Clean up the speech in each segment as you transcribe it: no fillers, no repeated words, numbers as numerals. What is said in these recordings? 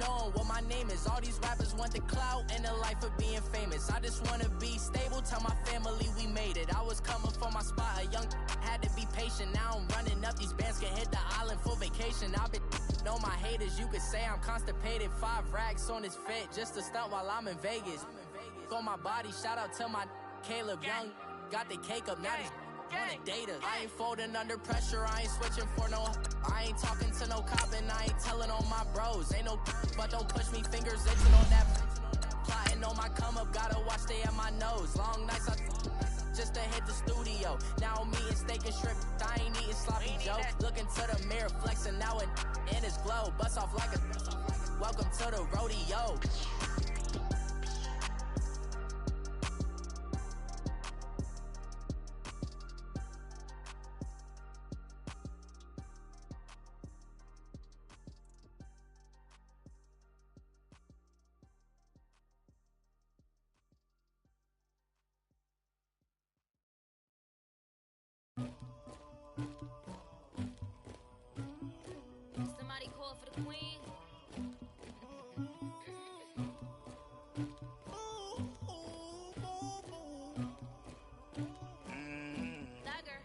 known what my name is. All these rappers want the clout and the life of being famous. I just wanna be stable, tell my family we made it. I was coming for my spot, a young had to be patient. Now I'm running up, these bands can hit the island for vacation. I've been know my haters, you could say I'm constipated. 5 racks on his fit, just to stunt while I'm in Vegas. On my body, shout out to my Caleb Young. Got the cake up, now he's on the data. I ain't folding under pressure, I ain't switching for no. I ain't talking to no cop and I ain't telling on my bros. Ain't no but don't push me, fingers itching on that. Plotting on my come up, gotta watch stay at my nose. Long nights I just to hit the studio. Now I'm eating steak and shrimp, I ain't eating sloppy Joe. Looking to the mirror, flexing now and in his glow. Bust off like a welcome to the rodeo. Somebody call for the queen. Dagger.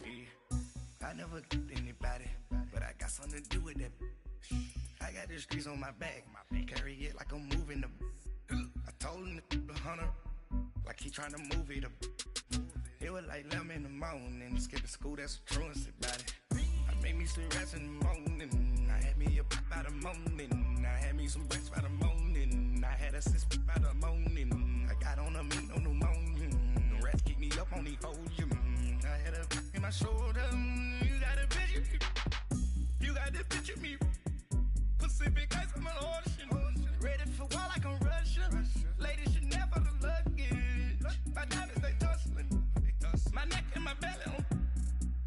Yeah. I never get anybody, but I got something to do with that. I got the streets on my back, carry it like I'm moving the. I told him the hunter, like he trying to move it up. It was like 11 in the morning, skipping school, that's a truancy about it. I made me some rats in the morning, I had me up by the morning, I had me some breaks by the morning, I had a sis by the morning, I got on a meat, no pneumonia, the rats keep me up on the podium, I had a in my shoulder, you got a picture, you got this picture me, Pacific ice on my ocean, ready for war like I'm Russia, ladies should never the luggage, my diamonds they tussling, my neck and my belly on,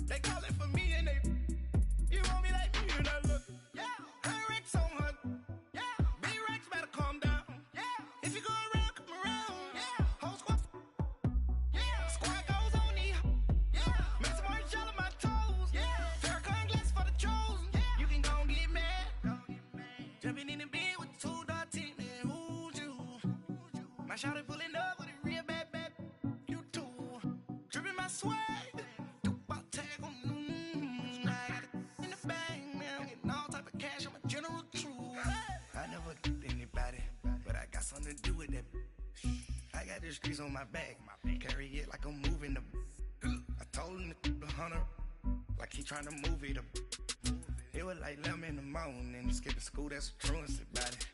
they calling for me and they, you want me like me and I look, yeah, her Rex on her, yeah, B-Rex better calm down, yeah, if you go around, come around, yeah, whole squad, yeah, squad goes on me, yeah, make some orange gel on my toes, yeah, Farrakhan glass for the chosen, yeah, you can go and get mad, jumping in the bed with 2 dark teeth, man, who's you, my shawty pulling up with a real bad, you too, dripping my swag, do about tag on, I got it in the bag, man, I'm getting all type of cash, I'm a general true, I never get anybody, but I got something to do with that, I got the streets on my back, carry it like I'm moving the, I told him the hunter, like he trying to move it up, it was like 11 in the morning, skipping school, that's a truancy about it,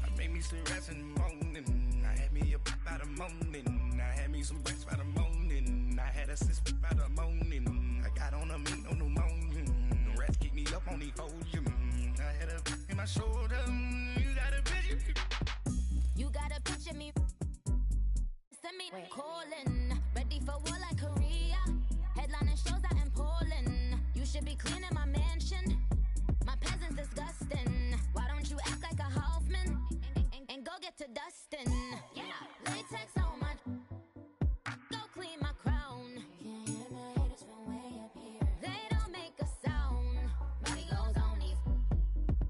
I made me some rats in the morning, I had me up by the morning, I had me some breaks by the morning, I had a sis by the morning, I got on a meat, no pneumonia, the rats keep me up on the podium, I had a in my shoulder, you got a picture, You got a picture me. Send me calling. Ready for war like Korea. Headlining shows out in Poland. You should be cleaning my mansion. My peasants disgusting. Why don't you act like a Hoffman and go get to dustin'? Yeah, latex on my. Go clean my crown. Can't hear my haters from way up here. They don't make a sound. Body goes on these.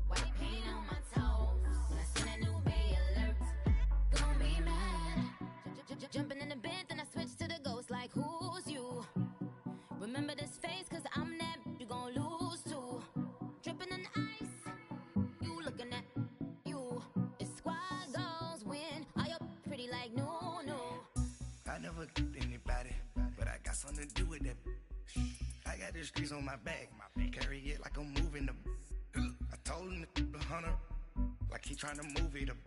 White paint on my toes. When I send a new bay alert, gon' be mad. Jumping in the bed, then I switch to the ghost like who's you? Remember this face, cause I'm that you gon' lose too. Dripping in ice, you looking at you. It's squad goals win. Are you pretty like no? I never get anybody, but I got something to do with that, I got the streets on my back, carry it like I'm moving the, I told him the hunter, like he trying to move it up,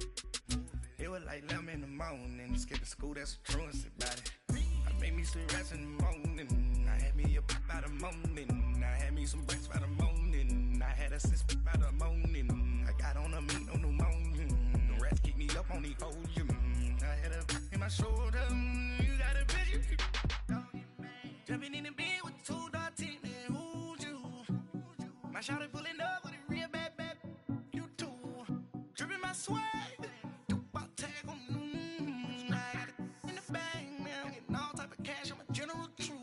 it was like 11 in the morning, skipping school, that's a truancy about it, I made me some rats in the morning, I had me up by the morning, I had me some breaks by the morning, I had a sis by the morning, I got on a meat, no pneumonia, the rats keep me up on the podium, I had a in my shoulder, you got a picture, jumping in the bed with 2 dark teeth, man, who's you, my shawty pulling up with a real bad, you too, dripping my swag, do about tag on, I got it in the bag, man, I'm getting all type of cash, I'm a general true.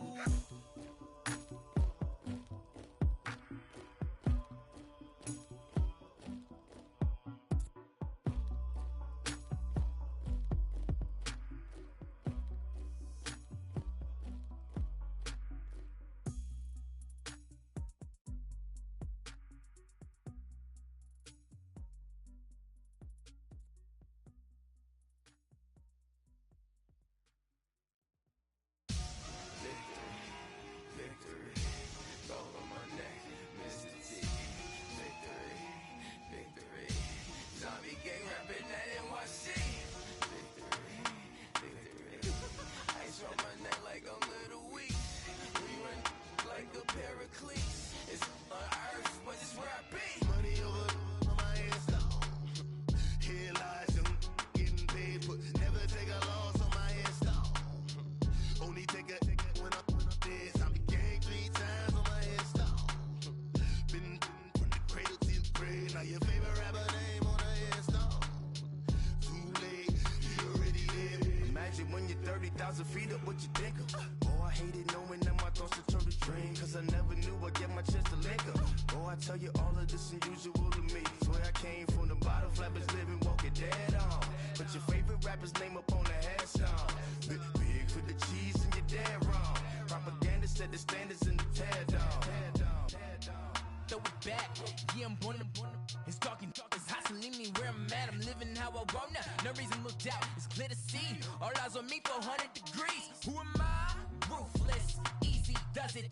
10,000 feet up, what you think of? Oh, I hated knowing that my thoughts would turn to dream, cause I never knew I'd get my chance to link up. Oh, I tell you all of this unusual to me. Swear I came from the bottom, flappers living, walking dead on. Put your favorite rapper's name up on the headstone. Big for the cheese and you're dead wrong. Propaganda set the standards in the tear down. Throw it back, yeah, I'm born. It's dark, it's hot, so leave me where I'm at. I'm living how I want now. No reason to look out, it's clear to see. All eyes on me, 400 degrees. Who am I? Ruthless, easy, does it.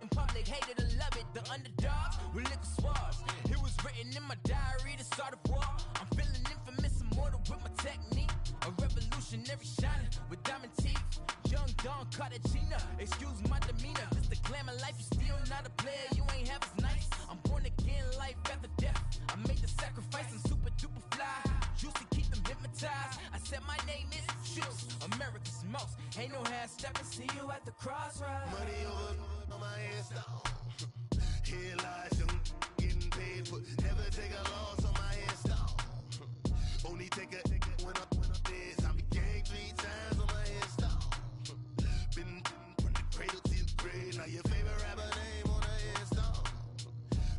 In public, hated or love it. The underdogs with liquor swabs. It was written in my diary to start a war. I'm feeling infamous, immortal with my technique. A revolutionary shining with diamond teeth. Young Don Cartagena, excuse my demeanor. Just the glamour life, you still not a player. You ain't half as nice. I'm born again, life after death. I made the sacrifice, I'm super duper fly. Juicy, keep them hypnotized. I said my name is Juice, America's most. Ain't no half stepping, see you at the crossroads. Money over on my headstone. Here lies young getting paid for. Never take a loss on my headstone. Only take a when I'm dead. I be gang 3 times on my headstone. Been from the cradle to the grave. Now your favorite rapper name on the headstone.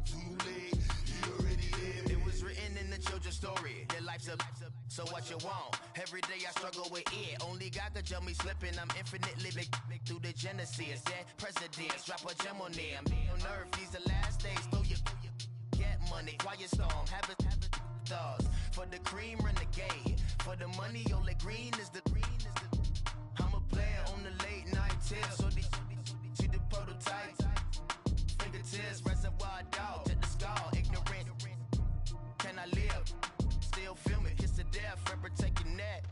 Too late, you already dead. It was written in the children's story. Their life's up, so what you want? Every day I struggle with it. Only God could tell me slipping. I'm infinitely big through the genesis. Dead presidents, drop a gem on them. On earth, these the last days. Throw your get money, quiet storm. Have it thoughts. For the cream, renegade. For the money, Ole Green is the. I'm a player on the late night tips. So these see the prototype. Fingertips, reservoir dog to the skull. Ignorant. Can I live? Still film it. Kiss to death, friend, protect your neck.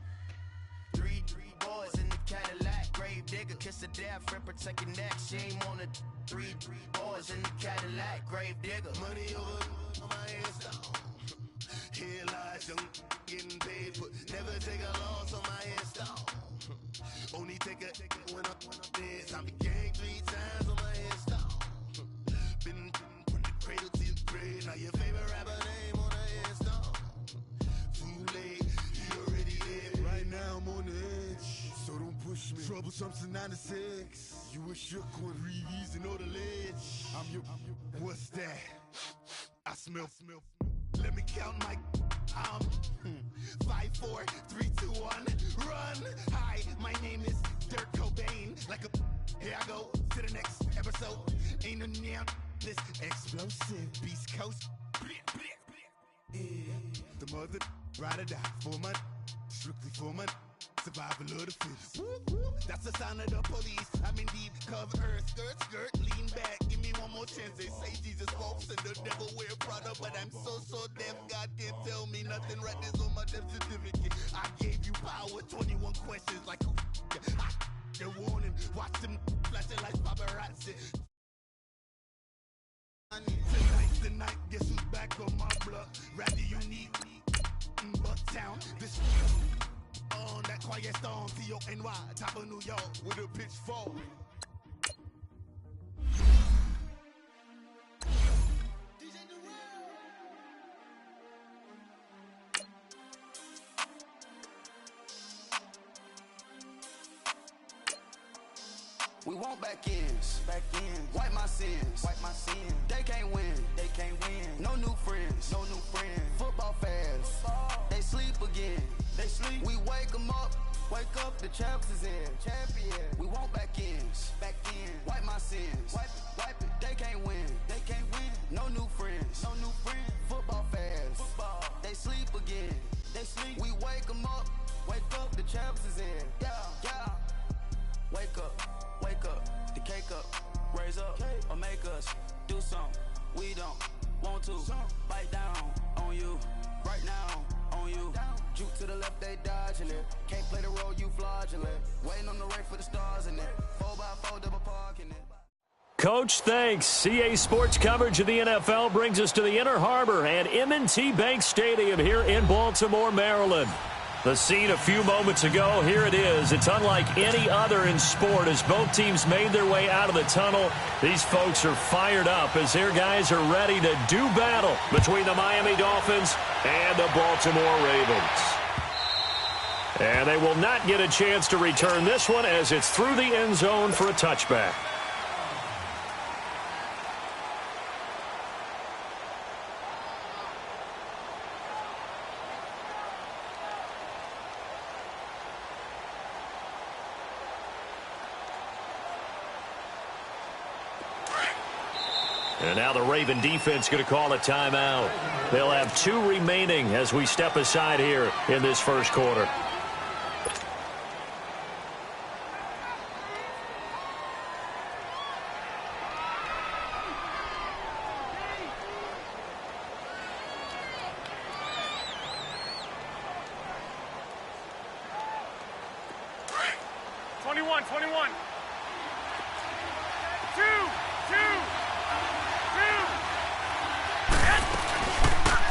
Three boys in the Cadillac. Grave digger, kiss to death, friend, protect your neck. Shame on the three boys in the Cadillac. Grave digger. Money over on my headstone. Here lies young getting paid for. Never take a loss on my headstone. Only take a when I'm dead. I be gang 3 times on my headstone. Been from the cradle to the grave. Now your favorite rapper name on the headstone. Too late, you already dead. Right now I'm on the edge, so don't push me. Troublesome to 96. You were shook with Reeves and all the ledge. I'm your. What's that? I smell. Let me count my. 5, 4, 3, 2, 1. Run. Hi, my name is Dirk Cobain. Like a. Here I go to the next episode. Ain't no damn this explosive Beast Coast. Yeah. The mother ride or die for my. Strictly for my. Survival of the fittest. That's the sign of the police. I'm in deep cover earth. Skirt, lean back. Give me one more chance. They say Jesus walks and the devil wear Prada, but I'm so deaf. God can't tell me nothing. Right there's on my death certificate. I gave you power. 21 questions like who? They're warning. Watch them flashing like paparazzi. Tonight's the night. Guess who's back on my block? Rather unique. Bucktown. This. On that quiet storm, T-O-N-Y, top of New York, with a pitchfork. We want back ends. Wipe my sins. They can't win. No new friends. Football fans. They sleep again. We wake them up. The champs is in. We want back ends. Wipe my sins. Wipe it. They can't win. No new friends. Football fans. They sleep again. We wake them up. The champs is in. Yeah. Wake up, the cake up, raise up, or make us do something we don't want to. Bite down on you, right now on you. Juke to the left, they dodging it. Can't play the role, you fraudulent. Waiting on the race for the stars in it. 4x4 double parking it. Coach, thanks. CA Sports coverage of the NFL brings us to the Inner Harbor and M&T Bank Stadium here in Baltimore, Maryland. The scene a few moments ago, here it is. It's unlike any other in sport as both teams made their way out of the tunnel. These folks are fired up as their guys are ready to do battle between the Miami Dolphins and the Baltimore Ravens. And they will not get a chance to return this one as it's through the end zone for a touchback. And now the Raven defense going to call a timeout. They'll have 2 remaining as we step aside here in this first quarter.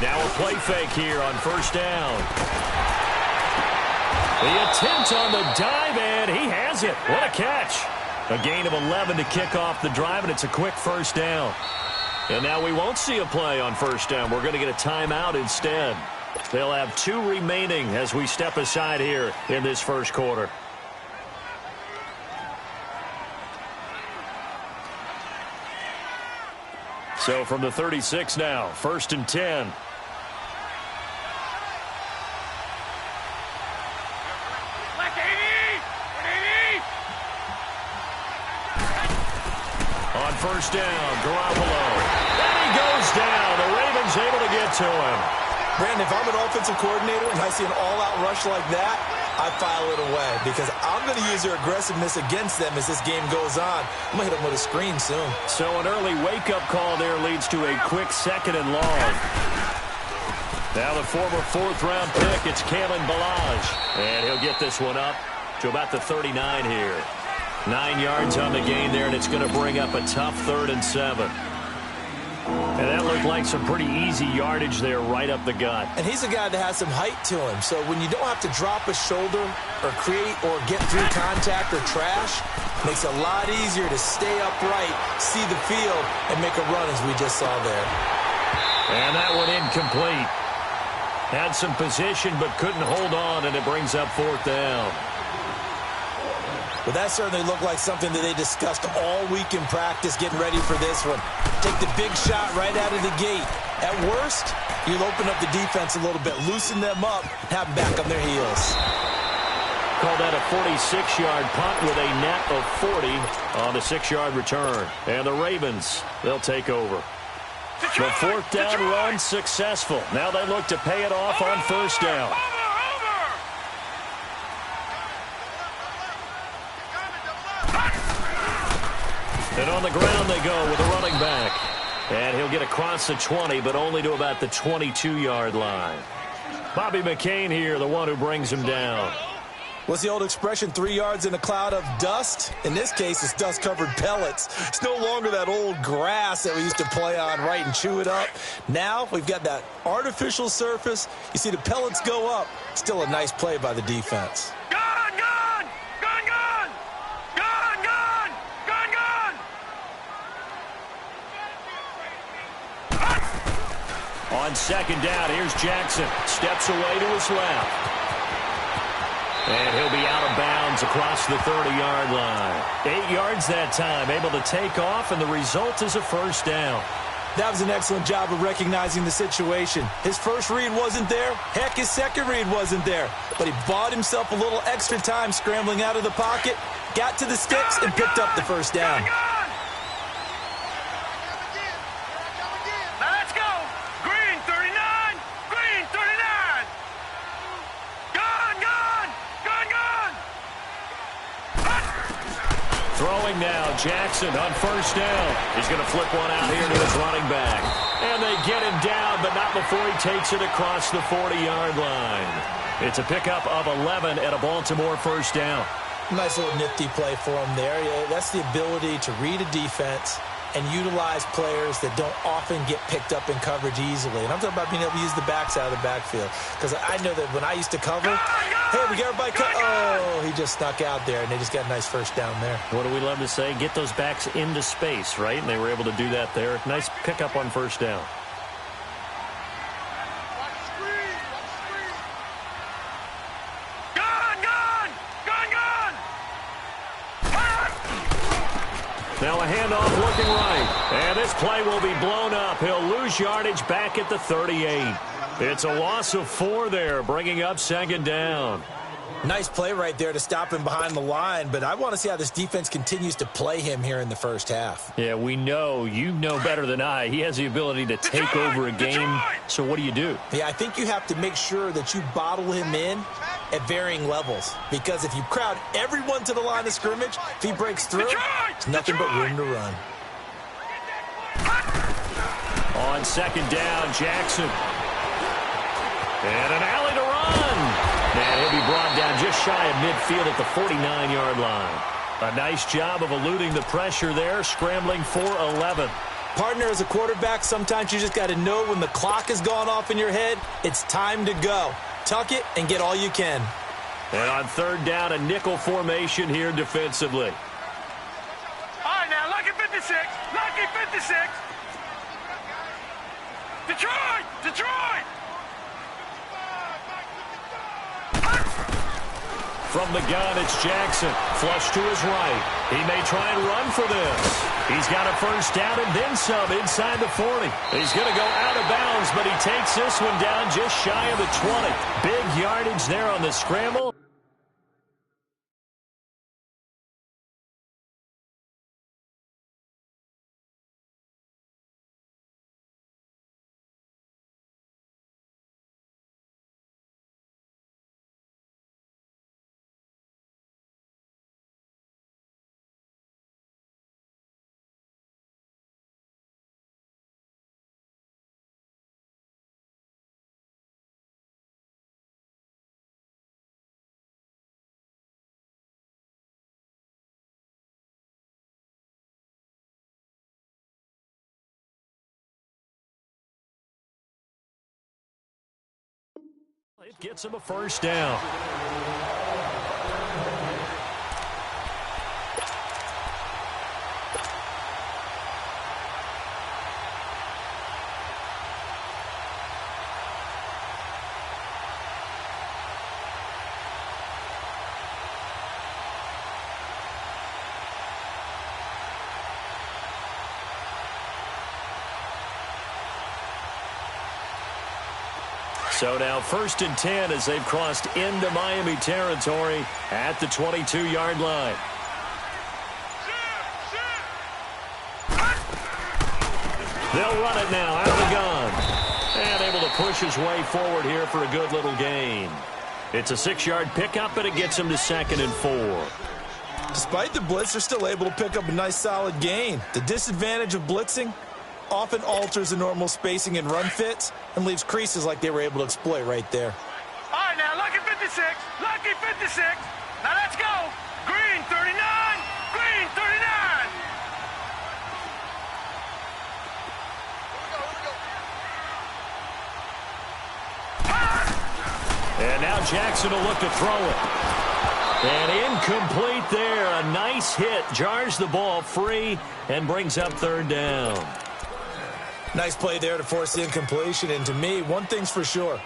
Now a play fake here on first down. The attempt on the dive, and he has it. What a catch. A gain of 11 to kick off the drive, and it's a quick first down. And now we won't see a play on first down. We're going to get a timeout instead. They'll have 2 remaining as we step aside here in this first quarter. So from the 36 now, 1st and 10. On first down, Garoppolo. And he goes down. The Ravens able to get to him. Brandon, if I'm an offensive coordinator and I see an all-out rush like that, I file it away because I'm going to use their aggressiveness against them as this game goes on. I'm going to hit them with a screen soon. So an early wake-up call there leads to a quick 2nd and long. Now the former 4th-round pick, it's Kalen Ballage. And he'll get this one up to about the 39 here. 9 yards on the gain there, and it's going to bring up a tough 3rd and 7. And that looked like some pretty easy yardage there right up the gut. And he's a guy that has some height to him. So when you don't have to drop a shoulder or create or get through contact or trash, it makes it a lot easier to stay upright, see the field, and make a run as we just saw there. And that one incomplete. Had some position but couldn't hold on, and it brings up 4th down. But that certainly looked like something that they discussed all week in practice, getting ready for this one. Take the big shot right out of the gate. At worst, you'll open up the defense a little bit, loosen them up, have them back on their heels. Call that a 46-yard punt with a net of 40 on the 6-yard return. And the Ravens, they'll take over. The 4th down run successful. Now they look to pay it off on first down. And on the ground they go with a running back. And he'll get across the 20, but only to about the 22-yard line. Bobby McCain here, the one who brings him down. What's the old expression, 3 yards in a cloud of dust? In this case, it's dust-covered pellets. It's no longer that old grass that we used to play on, right, and chew it up. Now we've got that artificial surface. You see the pellets go up. Still a nice play by the defense. On 2nd down, here's Jackson. Steps away to his left. And he'll be out of bounds across the 30-yard line. 8 yards that time, able to take off, and the result is a first down. That was an excellent job of recognizing the situation. His first read wasn't there. Heck, his second read wasn't there. But he bought himself a little extra time scrambling out of the pocket, got to the sticks, and picked up the first down. Throwing now, Jackson on first down. He's going to flip one out here to his running back. And they get him down, but not before he takes it across the 40-yard line. It's a pickup of 11 at a Baltimore first down. Nice little nifty play for him there. Yeah, that's the ability to read a defense and utilize players that don't often get picked up in coverage easily. And I'm talking about being able to use the backs out of the backfield. Because I know that when I used to cover, hey, we got everybody cut. Oh, he just snuck out there, and they just got a nice first down there. What do we love to say? Get those backs into space, right? And they were able to do that there. Nice pickup on first down. Now a handoff looking right. And this play will be blown up. He'll lose yardage back at the 38. It's a loss of 4 there, bringing up second down. Nice play right there to stop him behind the line, but I want to see how this defense continues to play him here in the first half. Yeah, we know. You know better than I. He has the ability to take over a game. So what do you do? Yeah, I think you have to make sure that you bottle him in at varying levels, because if you crowd everyone to the line of scrimmage, if he breaks through, it's nothing but room to run. On second down, Jackson. And an alley to run. And he'll be brought down just shy of midfield at the 49-yard line. A nice job of eluding the pressure there, scrambling for 11. Partner, as a quarterback, sometimes you just got to know when the clock has gone off in your head, it's time to go. Tuck it and get all you can. And on third down, a nickel formation here defensively. All right, now, lucky 56. Lucky 56. Detroit! Detroit! From the gun, it's Jackson. Flush to his right. He may try and run for this. He's got a first down and then some inside the 40. He's going to go out of bounds, but he takes this one down just shy of the 20. Big yardage there on the scramble. It gets him a first down. So now 1st and 10 as they've crossed into Miami territory at the 22-yard line. They'll run it now out of the gun. And able to push his way forward here for a good little gain. It's a 6-yard pickup, but it gets him to 2nd and 4. Despite the blitz, they're still able to pick up a nice solid gain. The disadvantage of blitzing often alters the normal spacing and run fits and leaves creases like they were able to exploit right there. All right, now, lucky 56. Lucky 56. Now, let's go. Green, 39. Green, 39. And now Jackson will look to throw it. And incomplete there. A nice hit. Jars the ball free and brings up 3rd down. Nice play there to force the incompletion. And to me, one thing's for sure.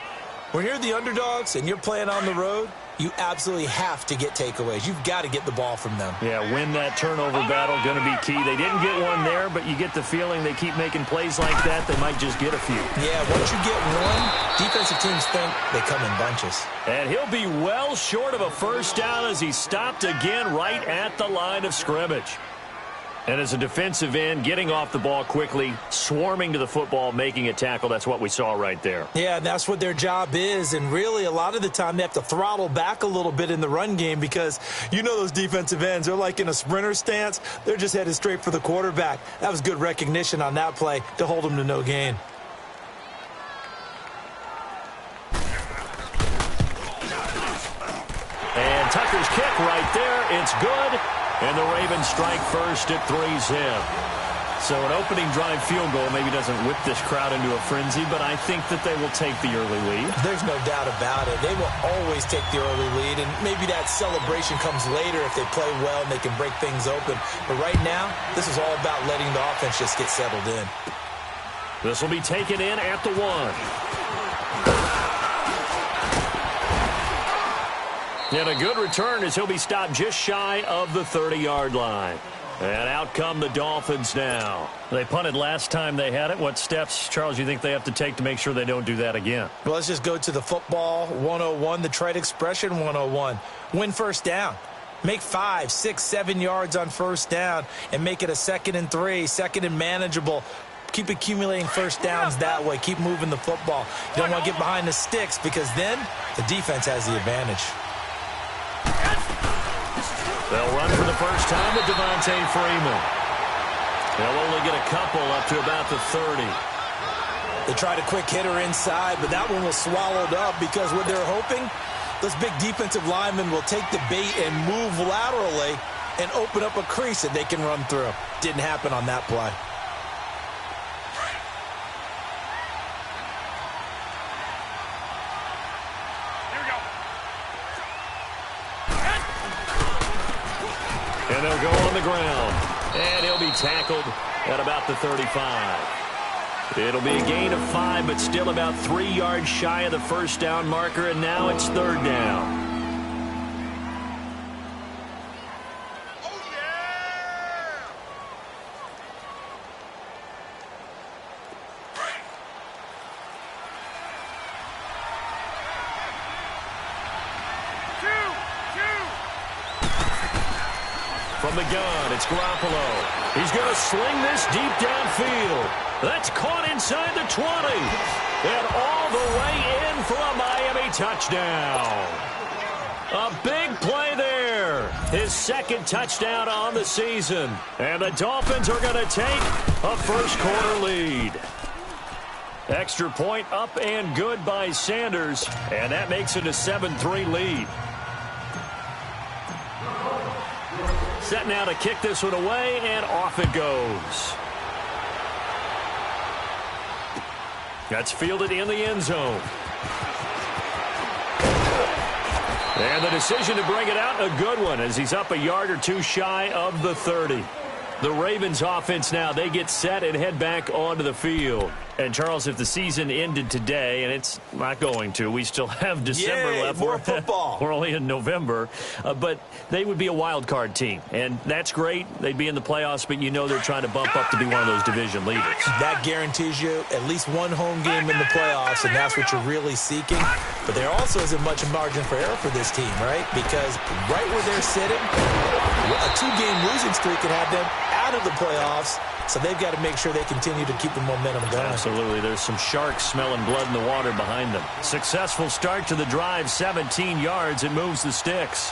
When you're the underdogs and you're playing on the road, you absolutely have to get takeaways. You've got to get the ball from them. Yeah, win that turnover battle, going to be key. They didn't get one there, but you get the feeling they keep making plays like that, they might just get a few. Yeah, once you get one, defensive teams think they come in bunches. And he'll be well short of a first down as he stopped again right at the line of scrimmage. And as a defensive end, getting off the ball quickly, swarming to the football, making a tackle, that's what we saw right there. Yeah, and that's what their job is. And really, a lot of the time, they have to throttle back a little bit in the run game because you know those defensive ends, they're like in a sprinter stance. They're just headed straight for the quarterback. That was good recognition on that play to hold them to no gain. And Tucker's kick right there. It's good. And the Ravens strike first at 3-zip. So an opening drive field goal maybe doesn't whip this crowd into a frenzy, but I think that they will take the early lead. There's no doubt about it. They will always take the early lead, and maybe that celebration comes later if they play well and they can break things open. But right now, this is all about letting the offense just get settled in. This will be taken in at the 1. And a good return as he'll be stopped just shy of the 30-yard line. And out come the Dolphins now. They punted last time they had it. What steps, Charles, you think they have to take to make sure they don't do that again? Well, let's just go to the football 101, the trade expression 101. Win first down. Make 5, 6, 7 yards on first down and make it a 2nd and 3, 2nd and manageable. Keep accumulating first downs that way. Keep moving the football. You don't want to get behind the sticks because then the defense has the advantage. They'll run for the first time with Devontae Freeman. They'll only get a couple up to about the 30. They tried a quick hitter inside, but that one was swallowed up because what they're hoping, those big defensive linemen will take the bait and move laterally and open up a crease that they can run through. Didn't happen on that play. And they'll go on the ground. And he'll be tackled at about the 35. It'll be a gain of 5, but still about 3 yards shy of the first down marker, and now it's 3rd down. From the gun, it's Garoppolo. He's going to sling this deep downfield. That's caught inside the 20. And all the way in for a Miami touchdown. A big play there. His 2nd touchdown on the season. And the Dolphins are going to take a first-quarter lead. Extra point up and good by Sanders. And that makes it a 7-3 lead. Set now to kick this one away, and off it goes. That's fielded in the end zone. And the decision to bring it out, a good one, as he's up a yard or two shy of the 30. The Ravens offense now, they get set and head back onto the field. And, Charles, if the season ended today, and it's not going to, we still have December left. More football. We're only in November. But they would be a wild card team. And that's great. They'd be in the playoffs, but you know they're trying to bump up to be one of those division leaders. That guarantees you at least one home game in the playoffs, and that's what you're really seeking. But there also isn't much margin for error for this team, right? Because right where they're sitting, a 2-game losing streak could have them out of the playoffs. So they've got to make sure they continue to keep the momentum going. Absolutely. There's some sharks smelling blood in the water behind them. Successful start to the drive, 17 yards. It moves the sticks.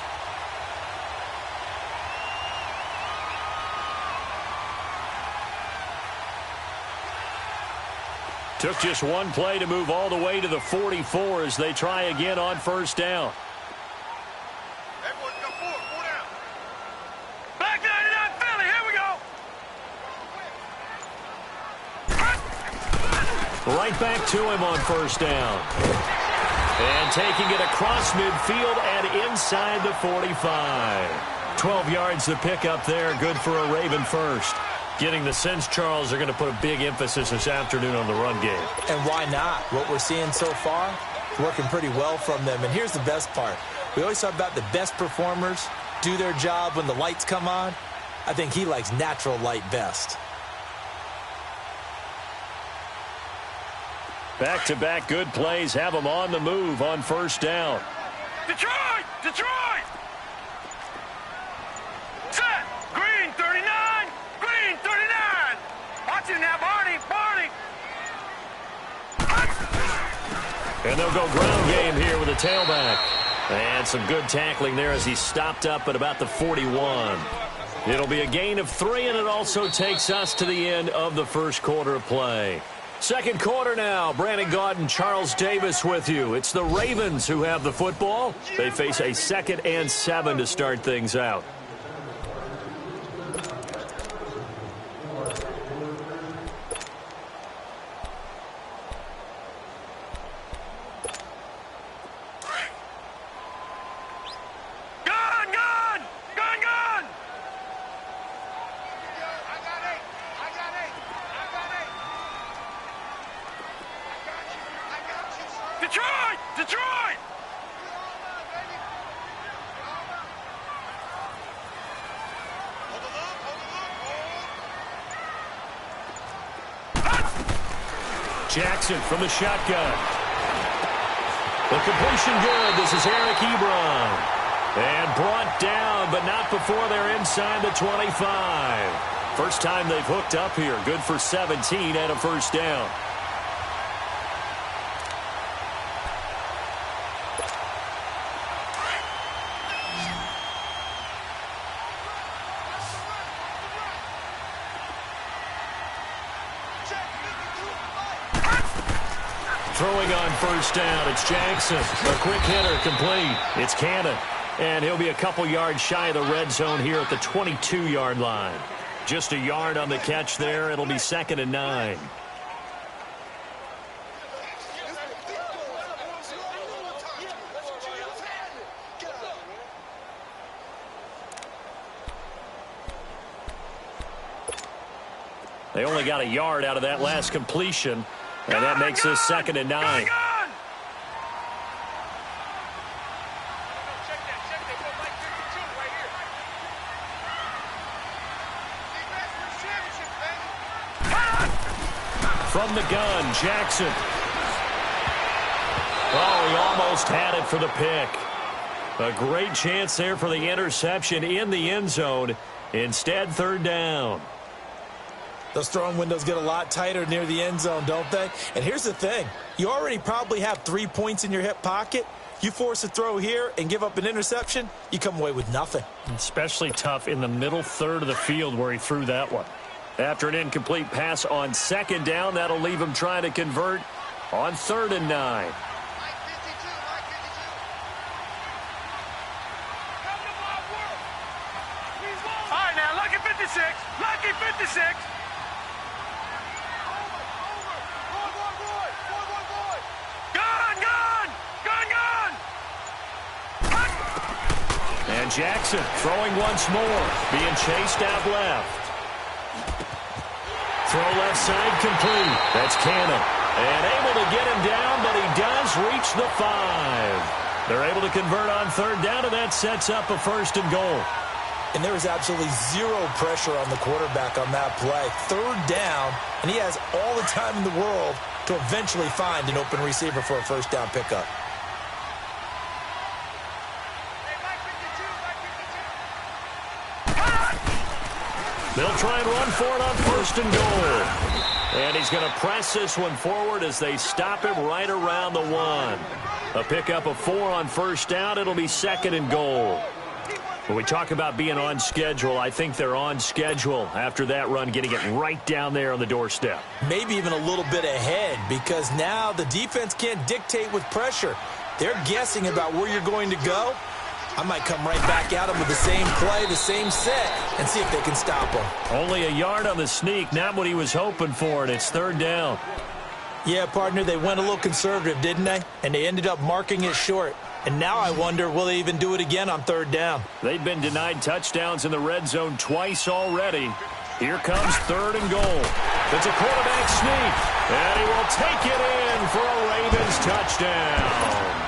Took just one play to move all the way to the 44 as they try again on first down. Right back to him on first down. And taking it across midfield and inside the 45. 12 yards to pick up there. Good for a Raven first. Getting the sense, Charles, they're going to put a big emphasis this afternoon on the run game. And why not? What we're seeing so far, working pretty well from them. And here's the best part. We always talk about the best performers do their job when the lights come on. I think he likes natural light best. Back-to-back good plays have them on the move on first down. Detroit! Detroit! Set! Green 39! Green 39! Watch it now, Barney! Barney! And they'll go ground game here with a tailback. And some good tackling there as he stopped up at about the 41. It'll be a gain of 3, and it also takes us to the end of the first quarter of play. Second quarter now. Brandon Gaudin and Charles Davis with you. It's the Ravens who have the football. They face a 2nd and 7 to start things out. Detroit! Detroit! Hold the loop, hold the loop. Jackson from the shotgun. The completion good. This is Eric Ebron. And brought down, but not before they're inside the 25. First time they've hooked up here. Good for 17 and a first down. Throwing on first down, it's Jackson. A quick hitter, complete. It's Cannon. And he'll be a couple yards shy of the red zone here at the 22-yard line. Just a yard on the catch there. It'll be 2nd and 9. They only got a yard out of that last completion, and that makes this 2nd and 9. From the gun, Jackson. Oh, he almost had it for the pick. A great chance there for the interception in the end zone. Instead, 3rd down. Those throwing windows get a lot tighter near the end zone, don't they? And here's the thing. You already probably have 3 points in your hip pocket. You force a throw here and give up an interception, you come away with nothing. Especially tough in the middle third of the field where he threw that one. After an incomplete pass on 2nd down, that'll leave him trying to convert on 3rd and 9. All right, now, lucky 56. Lucky 56. And Jackson throwing once more, being chased out left. Throw left side complete. That's Cannon. And able to get him down, but he does reach the 5. They're able to convert on 3rd down, and that sets up a 1st and goal. And there was absolutely zero pressure on the quarterback on that play. 3rd down, and he has all the time in the world to eventually find an open receiver for a 1st down pickup. They'll try and run for it on 1st and goal. And he's going to press this one forward as they stop him right around the 1. A pickup of 4 on 1st down. It'll be 2nd and goal. When we talk about being on schedule, I think they're on schedule after that run, getting it right down there on the doorstep. Maybe even a little bit ahead, because now the defense can't dictate with pressure. They're guessing about where you're going to go. I might come right back at them with the same play, the same set, and see if they can stop them. Only a yard on the sneak, not what he was hoping for, and it's 3rd down. Yeah, partner, they went a little conservative, didn't they? And they ended up marking it short. And now I wonder, will they even do it again on 3rd down? They've been denied touchdowns in the red zone twice already. Here comes 3rd and goal. It's a quarterback sneak, and he will take it in for a Ravens touchdown.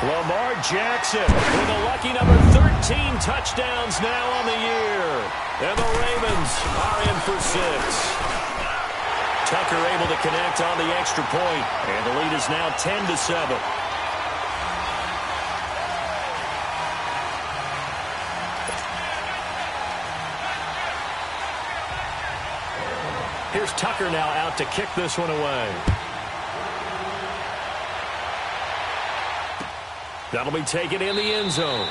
Lamar Jackson with a lucky number 13 touchdowns now on the year. And the Ravens are in for 6. Tucker able to connect on the extra point, and the lead is now 10-7. Here's Tucker now out to kick this one away. That'll be taken in the end zone.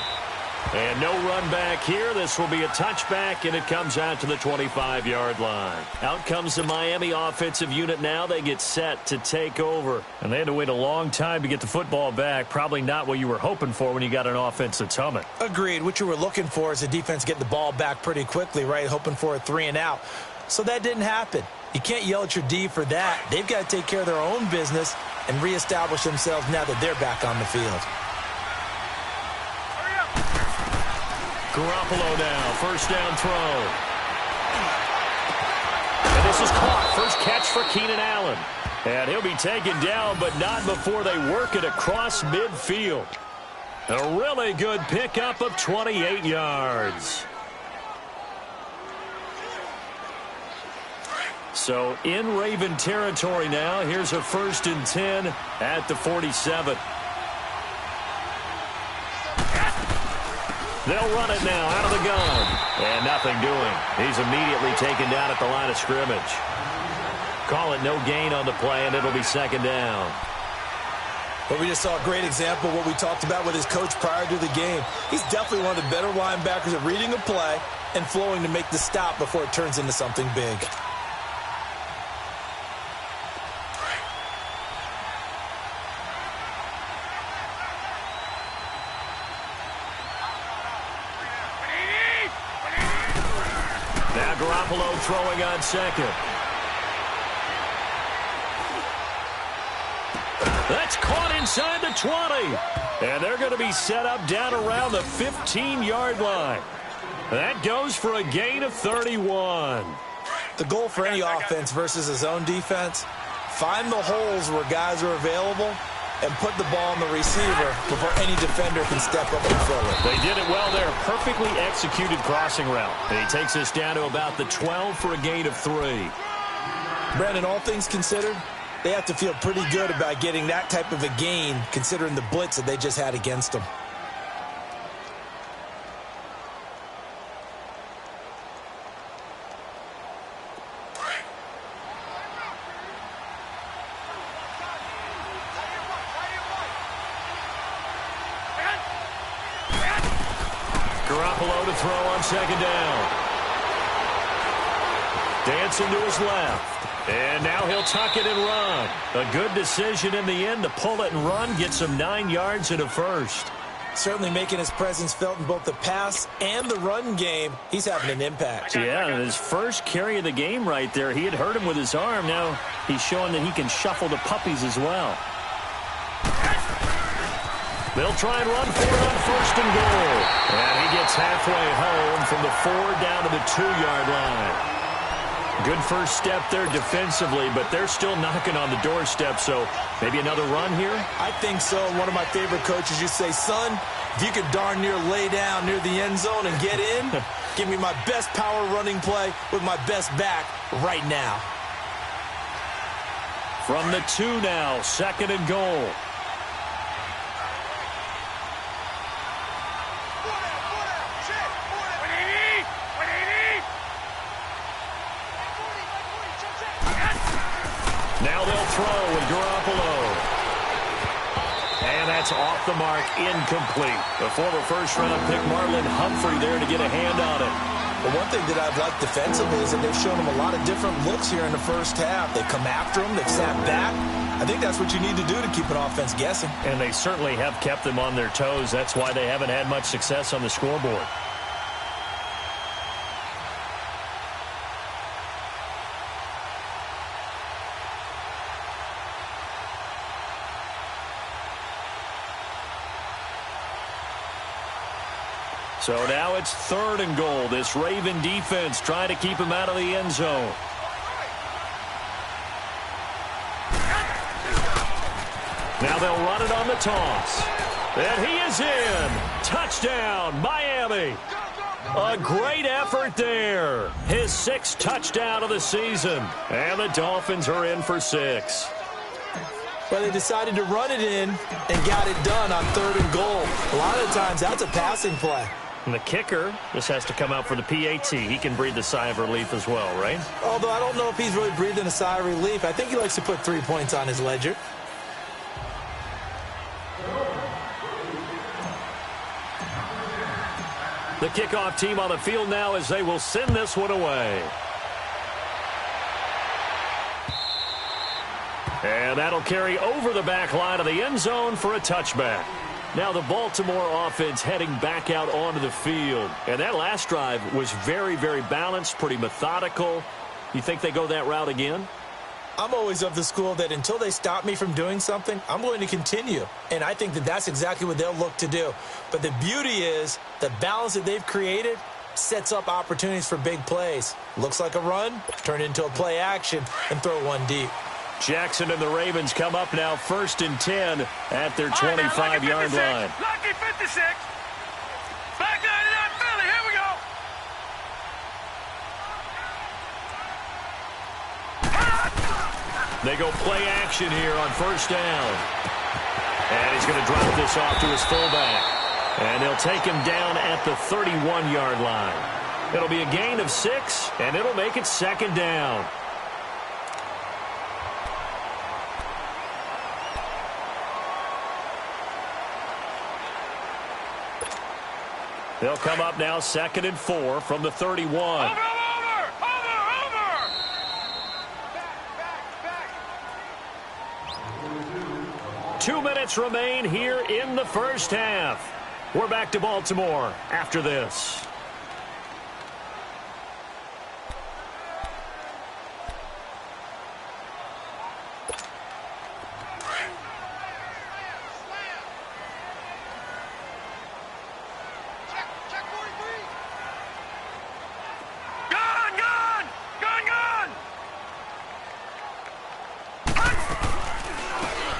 And no run back here. This will be a touchback, and it comes out to the 25-yard line. Out comes the Miami offensive unit now. They get set to take over. And they had to wait a long time to get the football back. Probably not what you were hoping for when you got an offense that's humming. Agreed. What you were looking for is the defense getting the ball back pretty quickly, right? Hoping for a 3 and out. So that didn't happen. You can't yell at your D for that. They've got to take care of their own business and reestablish themselves now that they're back on the field. Garoppolo now, 1st down throw. And this is caught. First catch for Keenan Allen. And he'll be taken down, but not before they work it across midfield. A really good pickup of 28 yards. So in Raven territory now. Here's a 1st and 10 at the 47. They'll run it now out of the gun. And nothing doing. He's immediately taken down at the line of scrimmage. Call it no gain on the play, and it'll be 2nd down. But we just saw a great example of what we talked about with his coach prior to the game. He's definitely one of the better linebackers at reading a play and flowing to make the stop before it turns into something big. Now Garoppolo throwing on 2nd. That's caught inside the 20. And they're going to be set up down around the 15-yard line. That goes for a gain of 31. The goal for any offense versus his own defense, find the holes where guys are available and put the ball on the receiver before any defender can step up and fill it. They did it well there. Perfectly executed crossing route. And he takes us down to about the 12 for a gain of 3. Brandon, all things considered, they have to feel pretty good about getting that type of a gain considering the blitz that they just had against them. Garoppolo to throw on 2nd down. Dancing to his left. And now he'll tuck it and run. A good decision in the end to pull it and run. Get some 9 yards and a 1st. Certainly making his presence felt in both the pass and the run game. He's having an impact. Yeah, his first carry of the game right there. He had hurt him with his arm. Now he's showing that he can shuffle the puppies as well. They'll try and run for it on 1st and goal. And he gets halfway home from the 4 down to the 2-yard line. Good first step there defensively, but they're still knocking on the doorstep, so maybe another run here? I think so. One of my favorite coaches used to say, son, if you could darn near lay down near the end zone and get in, give me my best power running play with my best back right now. From the 2 now, 2nd and goal. Now they'll throw with Garoppolo. And that's off the mark, incomplete. The former first-round pick Marlon Humphrey there to get a hand on it. But one thing that I've liked defensively is that they've shown him a lot of different looks here in the first half. They've come after him. They've sat back. I think that's what you need to do to keep an offense guessing. And they certainly have kept them on their toes. That's why they haven't had much success on the scoreboard. So now it's 3rd and goal. This Raven defense trying to keep him out of the end zone. Now they'll run it on the toss. And he is in. Touchdown, Miami. A great effort there. His 6th touchdown of the season. And the Dolphins are in for 6. Well, they decided to run it in and got it done on 3rd and goal. A lot of times that's a passing play. And the kicker just has to come out for the PAT. He can breathe a sigh of relief as well, right? Although I don't know if he's really breathing a sigh of relief. I think he likes to put 3 points on his ledger. The kickoff team on the field now as they will send this one away. And that'll carry over the back line of the end zone for a touchback. Now the Baltimore offense heading back out onto the field. And that last drive was very, very balanced, pretty methodical. You think they go that route again? I'm always of the school that until they stop me from doing something, I'm going to continue. And I think that that's exactly what they'll look to do. But the beauty is the balance that they've created sets up opportunities for big plays. Looks like a run, turn it into a play action, and throw one deep. Jackson and the Ravens come up now 1st and 10 at their 25-yard line. Lucky 56. Back 99 Philly. Here we go. They go play action here on first down. And he's going to drop this off to his fullback. And they'll take him down at the 31-yard line. It'll be a gain of 6, and it'll make it second down. They'll come up now 2nd and 4 from the 31. Over! 2 minutes remain here in the first half. We're back to Baltimore after this.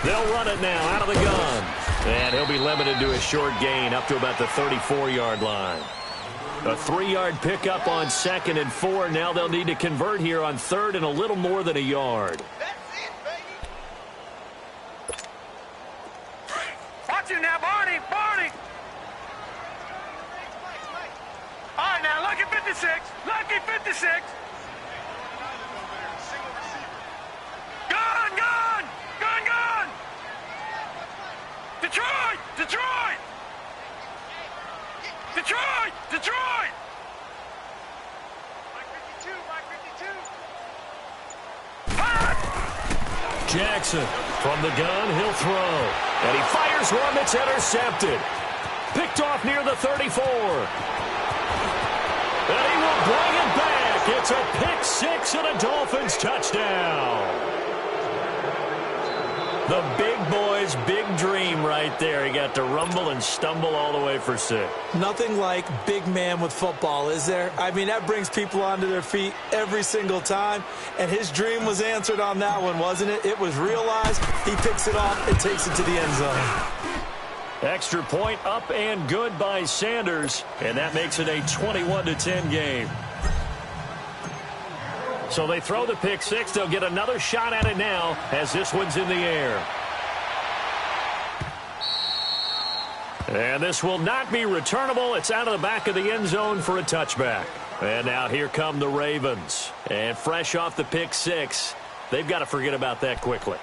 They'll run it now out of the gun. And he'll be limited to a short gain up to about the 34-yard line. A 3-yard pickup on 2nd and 4. Now they'll need to convert here on 3rd and a little more than a yard. That's it, baby. Watch it now, Barney. All right, now, lucky 56. Lucky 56. Detroit! Mike 52. Jackson from the gun, he'll throw. And he fires one that's intercepted. Picked off near the 34. And he will bring it back. It's a pick 6 and a Dolphins touchdown. The big boy's big dream right there. He got to rumble and stumble all the way for 6. Nothing like big man with football, is there? I mean, that brings people onto their feet every single time. And his dream was answered on that one, wasn't it? It was realized. He picks it off and takes it to the end zone. Extra point up and good by Sanders. And that makes it a 21-10 game. So they throw the pick 6. They'll get another shot at it now as this one's in the air. And this will not be returnable. It's out of the back of the end zone for a touchback. And now here come the Ravens. And fresh off the pick 6, they've got to forget about that quickly.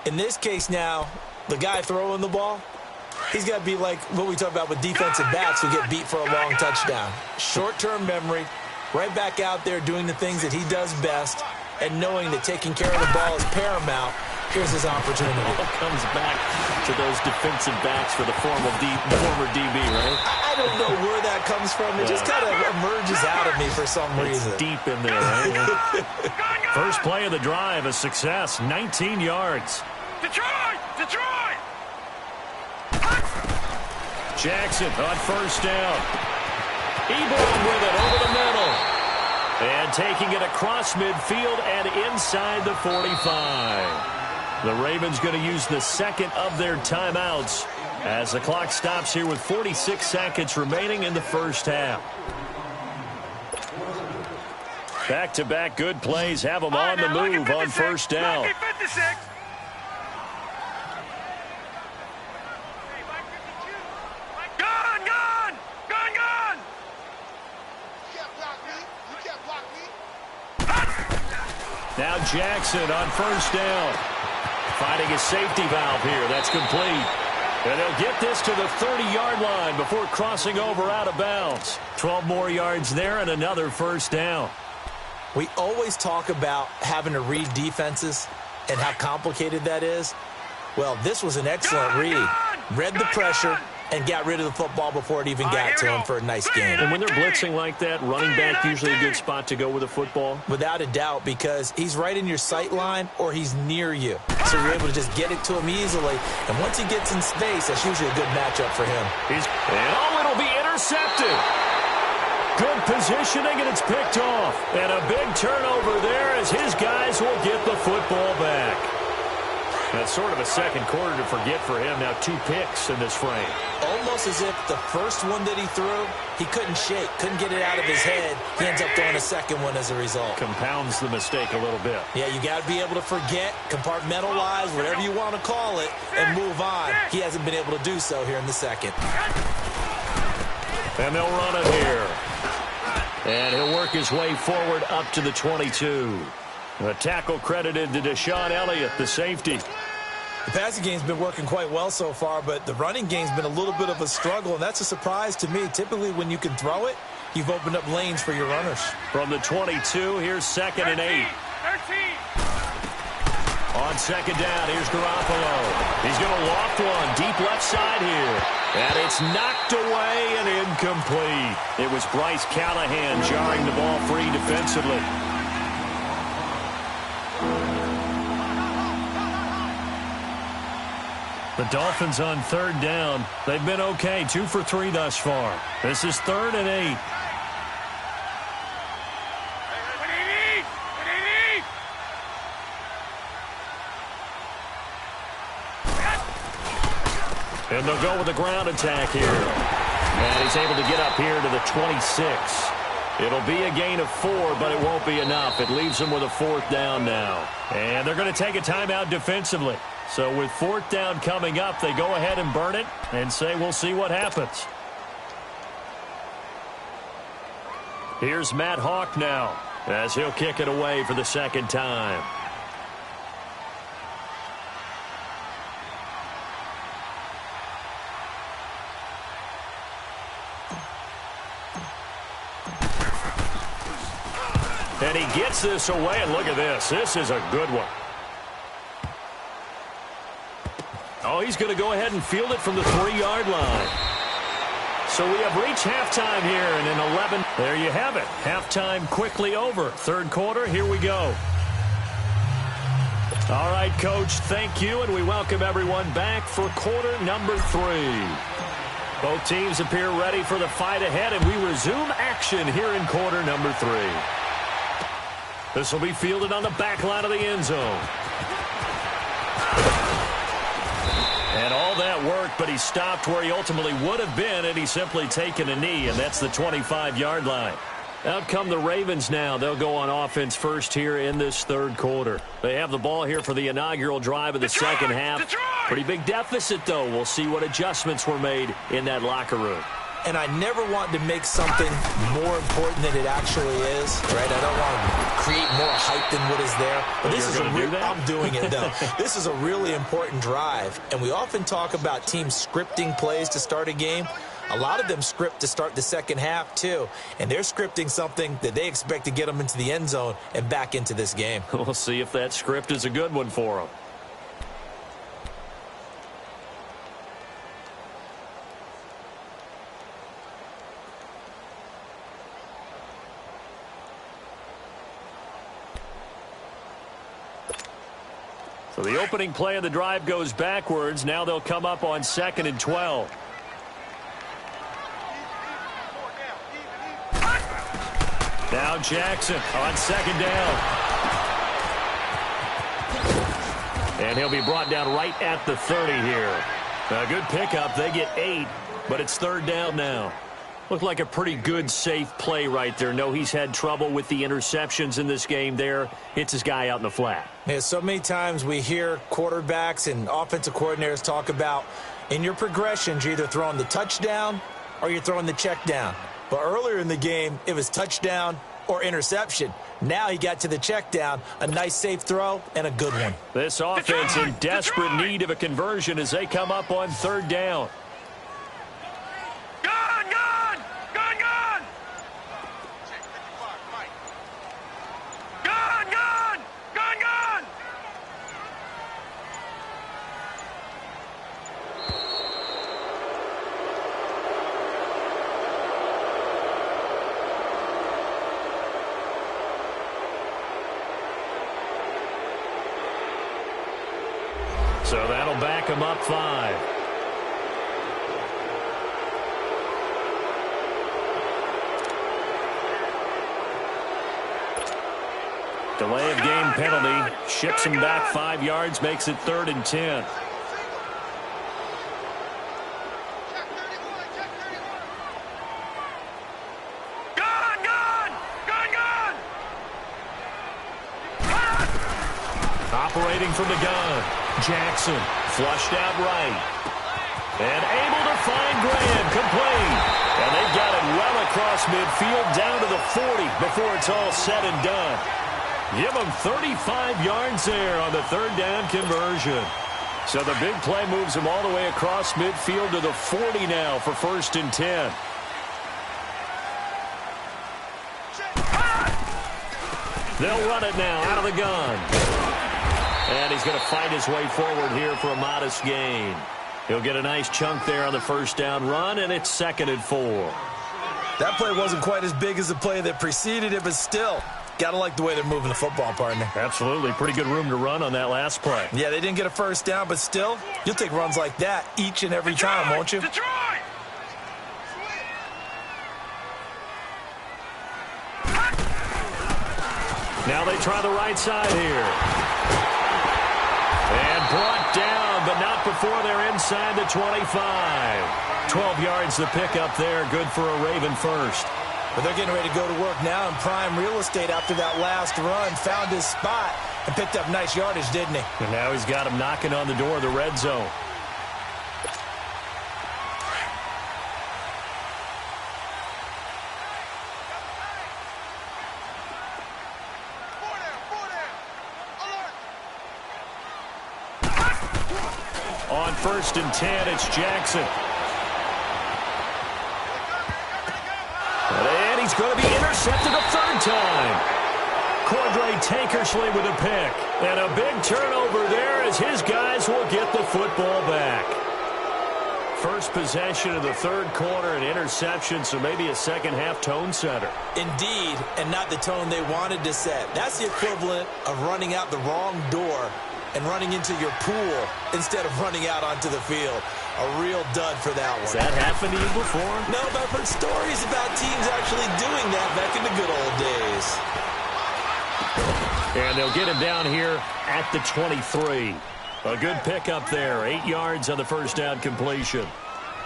In this case now, the guy throwing the ball, he's got to be like what we talk about with defensive backs who get beat for a long touchdown. Short-term memory. Right back out there doing the things that he does best and knowing that taking care of the ball is paramount. Here's his opportunity. It all comes back to those defensive backs for the former DB, right? I don't know where that comes from. It just kind of emerges out of me for some reason. It's deep in there, right? First play of the drive, a success, 19 yards. Detroit! Jackson on first down. Ebron with it over the middle. And taking it across midfield and inside the 45. The Ravens going to use the second of their timeouts as the clock stops here with 46 seconds remaining in the first half. Back-to-back good plays have them on the move on first down. Lucky 56. Now Jackson on first down. Finding a safety valve here. That's complete. And they'll get this to the 30-yard line before crossing over out of bounds. 12 more yards there and another first down. We always talk about having to read defenses and how complicated that is. Well, this was an excellent read. Read the pressure and got rid of the football before it even got to him for a nice game. And when they're blitzing like that, running back usually a good spot to go with a football? Without a doubt, because he's right in your sight line or he's near you. So you're able to just get it to him easily. And once he gets in space, that's usually a good matchup for him. It'll be intercepted. Good positioning, and it's picked off. And a big turnover there as his guys will get the football back. That's sort of a second quarter to forget for him. Now 2 picks in this frame. almost as if the first one that he threw, he couldn't shake, couldn't get it out of his head. He ends up throwing a second one as a result. Compounds the mistake a little bit. Yeah, you got to be able to forget, compartmentalize, whatever you want to call it, and move on. He hasn't been able to do so here in the second. And they'll run it here. And he'll work his way forward up to the 22. A tackle credited to Deshaun Elliott, the safety. The passing game's been working quite well so far, but the running game's been a little bit of a struggle, and that's a surprise to me. Typically, when you can throw it, you've opened up lanes for your runners. From the 22, here's 2nd and 8. 13. On 2nd down, here's Garoppolo. He's going to loft one deep left side here. And it's knocked away and incomplete. It was Bryce Callahan jarring the ball free defensively. The Dolphins on 3rd down. They've been okay, 2 for 3 thus far. This is 3rd and 8. And they'll go with the ground attack here. And he's able to get up here to the 26. It'll be a gain of 4, but it won't be enough. It leaves them with a 4th down now. And they're going to take a timeout defensively. So with 4th down coming up, they go ahead and burn it and say we'll see what happens. Here's Matt Hawk now as he'll kick it away for the 2nd time. And he gets this away, and look at this. This is a good one. Oh, he's going to go ahead and field it from the 3-yard line. So we have reached halftime here, and in 11, there you have it. Halftime quickly over. 3rd quarter, here we go. All right, Coach, thank you, and we welcome everyone back for quarter number 3. Both teams appear ready for the fight ahead, and we resume action here in quarter number 3. This will be fielded on the back line of the end zone. And all that worked, but he stopped where he ultimately would have been had he simply taken a knee, and that's the 25-yard line. Out come the Ravens now. They'll go on offense first here in this 3rd quarter. They have the ball here for the inaugural drive of the second half. Pretty big deficit, though. We'll see what adjustments were made in that locker room. And I never want to make something more important than it actually is, right? I don't want to create more hype than what is there. But this is I'm doing it, though. This is a really important drive. And we often talk about teams scripting plays to start a game. A lot of them script to start the second half, too. And they're scripting something that they expect to get them into the end zone and back into this game. We'll see if that script is a good one for them. So the opening play of the drive goes backwards. Now they'll come up on 2nd and 12. Now Jackson on 2nd down. And he'll be brought down right at the 30 here. A good pickup. They get 8, but it's 3rd down now. Looked like a pretty good, safe play right there. No, he's had trouble with the interceptions in this game there. Hits his guy out in the flat. Yeah, so many times we hear quarterbacks and offensive coordinators talk about in your progressions, you're either throwing the touchdown or you're throwing the check down. But earlier in the game, it was touchdown or interception. Now he got to the check down, a nice safe throw, and a good one. This offense in desperate need of a conversion as they come up on 3rd down. So that'll back him up 5. Delay of game penalty. Ships him back 5 yards, makes it 3rd and 10. Operating from the gun. Jackson flushed out right. And able to find Graham, complete. And they've got it well across midfield down to the 40 before it's all said and done. Give them 35 yards there on the third down conversion. So the big play moves them all the way across midfield to the 40 now for 1st and 10. They'll run it now out of the gun. And he's going to fight his way forward here for a modest gain. He'll get a nice chunk there on the first down run, and it's 2nd and 4. That play wasn't quite as big as the play that preceded it, but still, got to like the way they're moving the football, partner. Absolutely. Pretty good room to run on that last play. Yeah, they didn't get a first down, but still, you'll take runs like that each and every time, won't you? Detroit! Now they try the right side here. And brought down, but not before they're inside the 25. 12 yards the pickup there. Good for a Raven first. But they're getting ready to go to work now in prime real estate after that last run. Found his spot and picked up nice yardage, didn't he? And now he's got him knocking on the door of the red zone. On 1st and 10, it's Jackson. And he's going to be intercepted a 3rd time. Cordray Tankersley with a pick. And a big turnover there as his guys will get the football back. First possession of the 3rd quarter, an interception, so maybe a second-half tone setter. Indeed, and not the tone they wanted to set. That's the equivalent of running out the wrong door and running into your pool instead of running out onto the field. A real dud for that one. Has that happened to you before? No, but I've heard stories about teams actually doing that back in the good old days. And they'll get him down here at the 23. A good pickup there. 8 yards on the first down completion.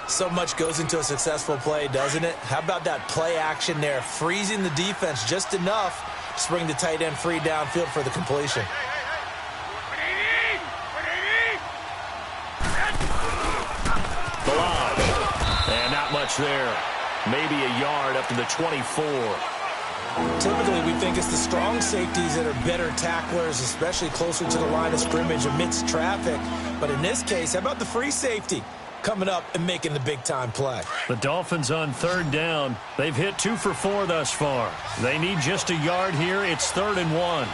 So much goes into a successful play, doesn't it? How about that play action there? Freezing the defense just enough to bring the tight end free downfield for the completion. And not much there. Maybe a yard up to the 24. Typically, we think it's the strong safeties that are better tacklers, especially closer to the line of scrimmage amidst traffic. But in this case, how about the free safety coming up and making the big-time play? The Dolphins on 3rd down. They've hit 2 for 4 thus far. They need just a yard here. It's 3rd and 1.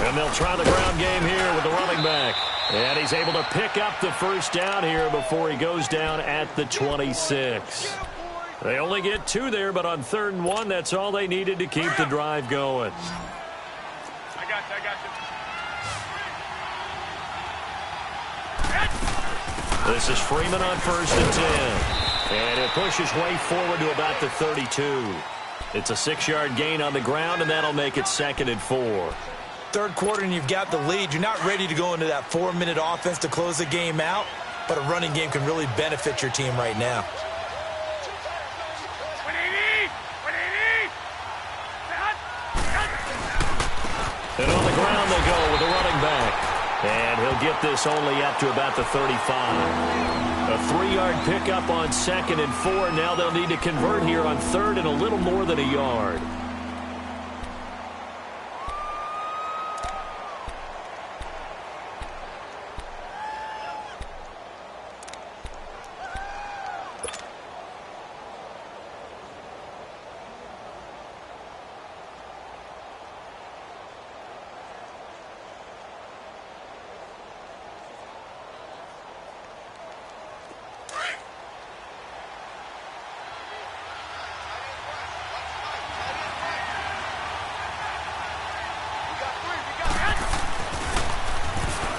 And they'll try the ground game here with the running back. And he's able to pick up the first down here before he goes down at the 26. They only get 2 there, but on 3rd and 1, that's all they needed to keep the drive going. I got you. This is Freeman on 1st and 10. And he'll push his way forward to about the 32. It's a 6-yard gain on the ground, and that'll make it 2nd and 4. 3rd quarter and you've got the lead. You're not ready to go into that 4-minute offense to close the game out, but a running game can really benefit your team right now. And on the ground they go with the running back. And he'll get this only up to about the 35. A 3-yard pickup on 2nd and 4. Now they'll need to convert here on 3rd and a little more than a yard.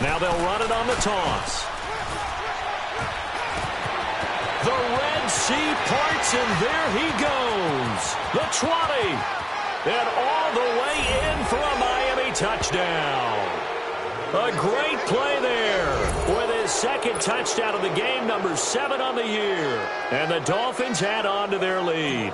Now they'll run it on the toss. The Red Sea parts, and there he goes. The 20. And all the way in for a Miami touchdown. A great play there with his second touchdown of the game, number 7 on the year. And the Dolphins add on to their lead.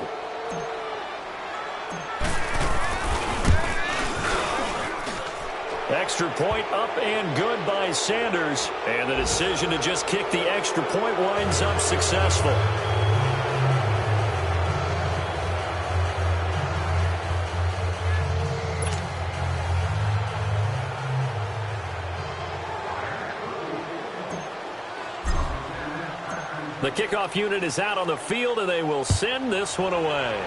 Extra point up and good by Sanders. And the decision to just kick the extra point winds up successful. The kickoff unit is out on the field, and they will send this one away.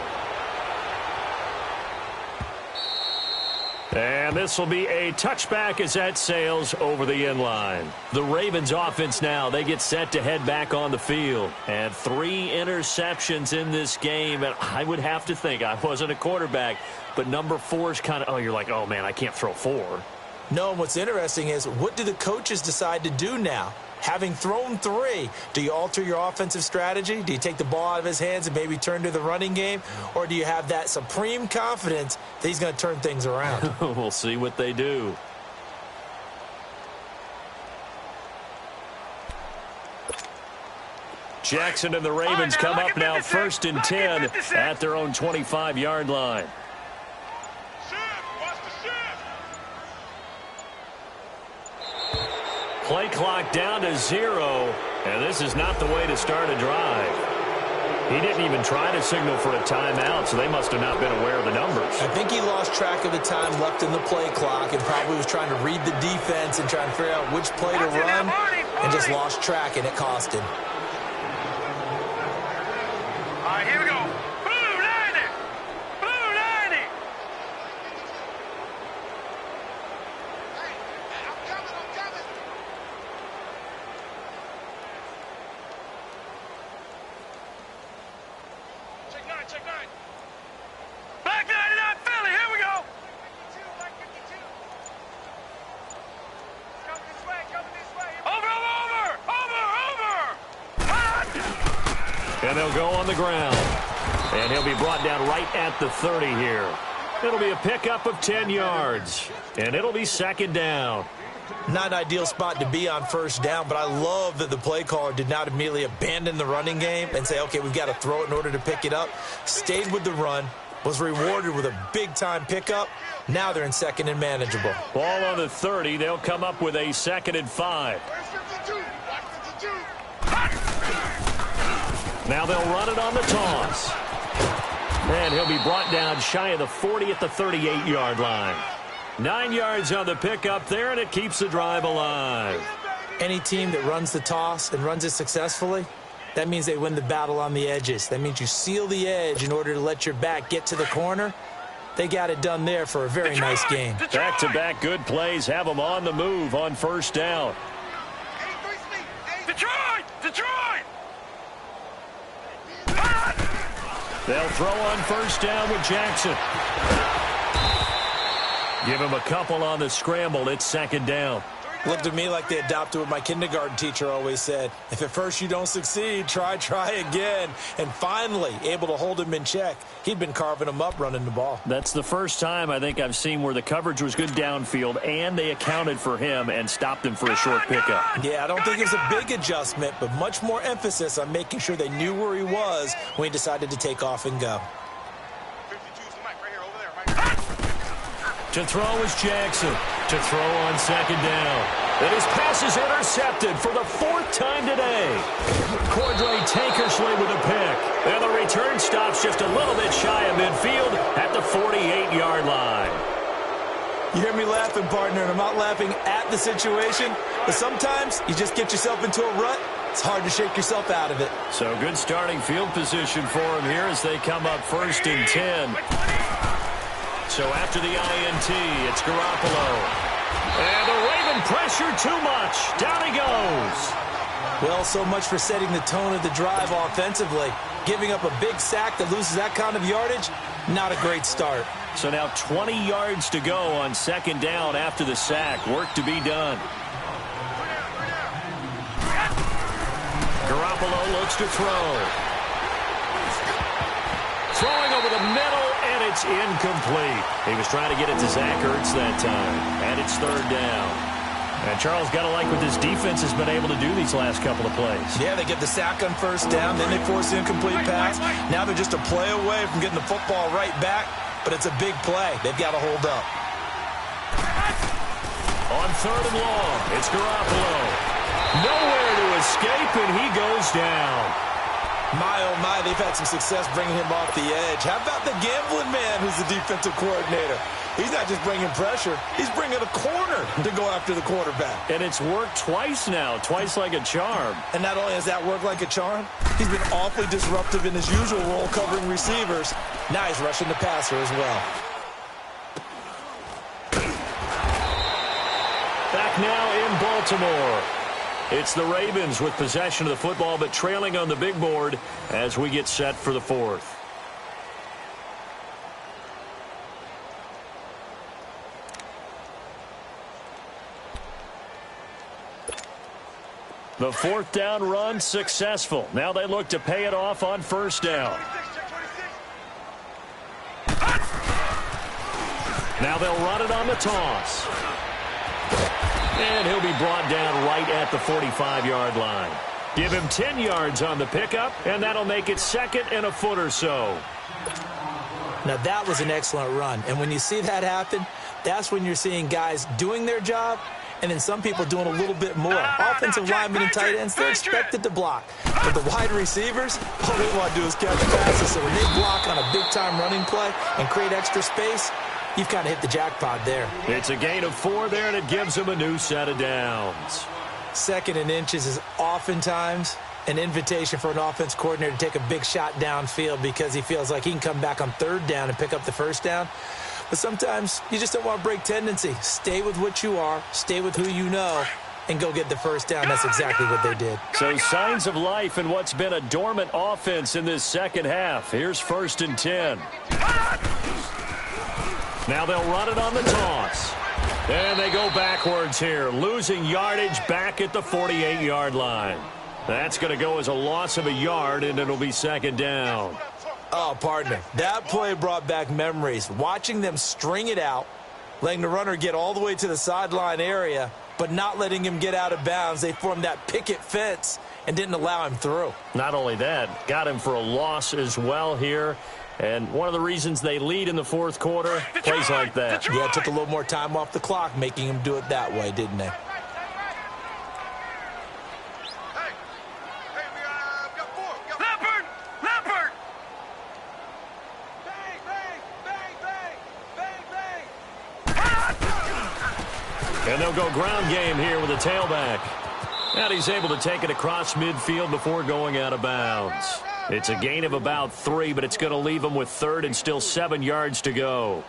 And this will be a touchback as that sails over the end line. The Ravens offense now, they get set to head back on the field. And 3 interceptions in this game. And I would have to think, I wasn't a quarterback, but number 4 is kind of, you're like, oh, man, I can't throw 4. No, and what's interesting is, what do the coaches decide to do now? Having thrown 3, do you alter your offensive strategy? Do you take the ball out of his hands and maybe turn to the running game? Or do you have that supreme confidence that he's going to turn things around? We'll see what they do. Jackson and the Ravens come up now 1st and 10 at their own 25-yard line. Play clock down to 0, and this is not the way to start a drive. He didn't even try to signal for a timeout, so they must have not been aware of the numbers. I think he lost track of the time left in the play clock and probably was trying to read the defense and trying to figure out which play to run and just lost track, and it cost him. All right, here we go. Blue 90. Blue 90. I'm coming. Check 9. Black 99 Philly, here we go. Black 52. Coming this way. Over. And they'll go on the ground. And he'll be brought down right at the 30 here. It'll be a pickup of 10 yards. And it'll be 2nd down. Not an ideal spot to be on 1st down, but I love that the play caller did not immediately abandon the running game and say, okay, we've got to throw it in order to pick it up. Stayed with the run, was rewarded with a big-time pickup. Now they're in 2nd and manageable. Ball on the 30. They'll come up with a 2nd and 5. Now they'll run it on the toss. And he'll be brought down shy of the 40 at the 38-yard line. 9 yards on the pickup there, and it keeps the drive alive. Any team that runs the toss and runs it successfully, that means they win the battle on the edges. That means you seal the edge in order to let your back get to the corner. They got it done there for a very nice game. Back-to-back good plays have them on the move on 1st down. Detroit! They'll throw on 1st down with Jackson. Give him a couple on the scramble. It's 2nd down. Looked to me like they adopted what my kindergarten teacher always said. If at first you don't succeed, try again. And finally, able to hold him in check. He'd been carving him up running the ball. That's the first time I think I've seen where the coverage was good downfield and they accounted for him and stopped him for a short pickup. Yeah, I don't think it was a big adjustment, but much more emphasis on making sure they knew where he was when he decided to take off and go. To throw is Jackson. To throw on 2nd down. And his pass is intercepted for the 4th time today. Cordray Tankersley with a pick. And the return stops just a little bit shy of midfield at the 48-yard line. You hear me laughing, partner, and I'm not laughing at the situation, but sometimes you just get yourself into a rut. It's hard to shake yourself out of it. So good starting field position for him here as they come up 1st and 10. So after the INT, it's Garoppolo. And the Raven pressure too much. Down he goes. Well, so much for setting the tone of the drive offensively. Giving up a big sack that loses that kind of yardage, not a great start. So now 20 yards to go on 2nd down after the sack. Work to be done. Garoppolo looks to throw. Throwing over the middle, and it's incomplete. He was trying to get it to Zach Ertz that time, and it's 3rd down. And Charles, got to like what this defense has been able to do these last couple of plays. Yeah, they get the sack on first down, then they force the incomplete pass. Now they're just a play away from getting the football right back, but it's a big play. They've got to hold up. On 3rd and long, it's Garoppolo. Nowhere to escape, and he goes down. My, oh my, they've had some success bringing him off the edge. How about the gambling man who's the defensive coordinator? He's not just bringing pressure. He's bringing a corner to go after the quarterback. And it's worked twice now, twice like a charm. And not only has that worked like a charm, he's been awfully disruptive in his usual role covering receivers. Now he's rushing the passer as well. Back now in Baltimore. It's the Ravens with possession of the football, but trailing on the big board as we get set for the 4th. The 4th down run successful. Now they look to pay it off on 1st down. Now they'll run it on the toss. And he'll be brought down right at the 45-yard line. Give him 10 yards on the pickup, and that'll make it 2nd and a foot or so. Now that was an excellent run. And when you see that happen, that's when you're seeing guys doing their job and then some people doing a little bit more. Offensive linemen and tight ends, they're expected to block. But the wide receivers, all they want to do is catch passes. So when they block on a big-time running play and create extra space, you've kind of hit the jackpot there. It's a gain of 4 there, and it gives them a new set of downs. 2nd and inches is oftentimes an invitation for an offense coordinator to take a big shot downfield because he feels like he can come back on 3rd down and pick up the 1st down. But sometimes you just don't want to break tendency. Stay with what you are, stay with who you know, and go get the 1st down. That's exactly what they did. So signs of life in what's been a dormant offense in this 2nd half. Here's 1st and 10. Now they'll run it on the toss. And they go backwards here, losing yardage back at the 48-yard line. That's going to go as a loss of a yard, and it'll be 2nd down. Oh, partner, that play brought back memories. Watching them string it out, letting the runner get all the way to the sideline area, but not letting him get out of bounds. They formed that picket fence and didn't allow him through. Not only that, got him for a loss as well here. And one of the reasons they lead in the 4th quarter, plays like that. Yeah, it took a little more time off the clock, making him do it that way, didn't they? And they'll go ground game here with a tailback. And he's able to take it across midfield before going out of bounds. It's a gain of about 3, but it's going to leave him with 3rd and still 7 yards to go.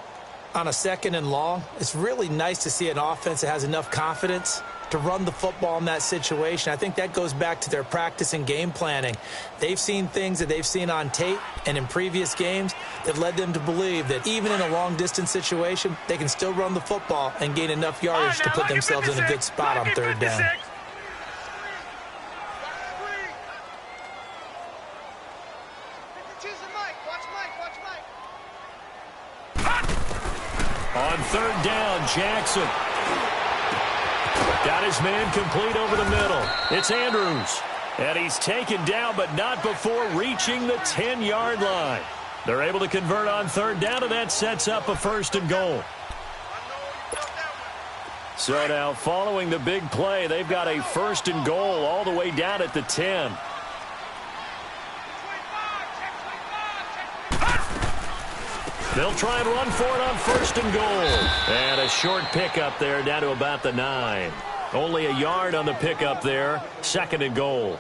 On a 2nd and long, it's really nice to see an offense that has enough confidence to run the football in that situation. I think that goes back to their practice and game planning. They've seen things that they've seen on tape and in previous games that led them to believe that even in a long-distance situation, they can still run the football and gain enough yardage to put themselves in a good spot on 3rd down. On 3rd down, Jackson. Got his man complete over the middle. It's Andrews. And he's taken down, but not before reaching the 10-yard line. They're able to convert on 3rd down, and that sets up a 1st and goal. So now, following the big play, they've got a 1st and goal all the way down at the 10. They'll try and run for it on 1st and goal. And a short pickup there down to about the 9. Only a yard on the pickup there. 2nd and goal.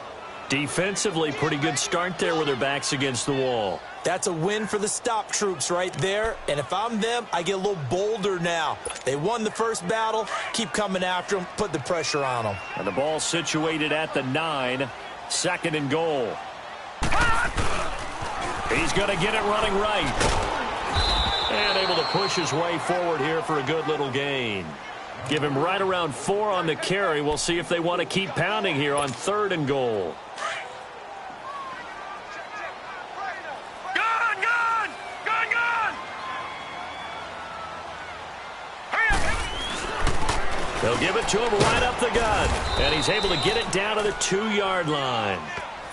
Defensively, pretty good start there with their backs against the wall. That's a win for the stop troops right there. And if I'm them, I get a little bolder now. They won the first battle. Keep coming after them. Put the pressure on them. And the ball situated at the 9. 2nd and goal. He's going to get it running right. And able to push his way forward here for a good little gain. Give him right around 4 on the carry. We'll see if they want to keep pounding here on 3rd and goal. They'll give it to him right up the gut. And he's able to get it down to the 2-yard line.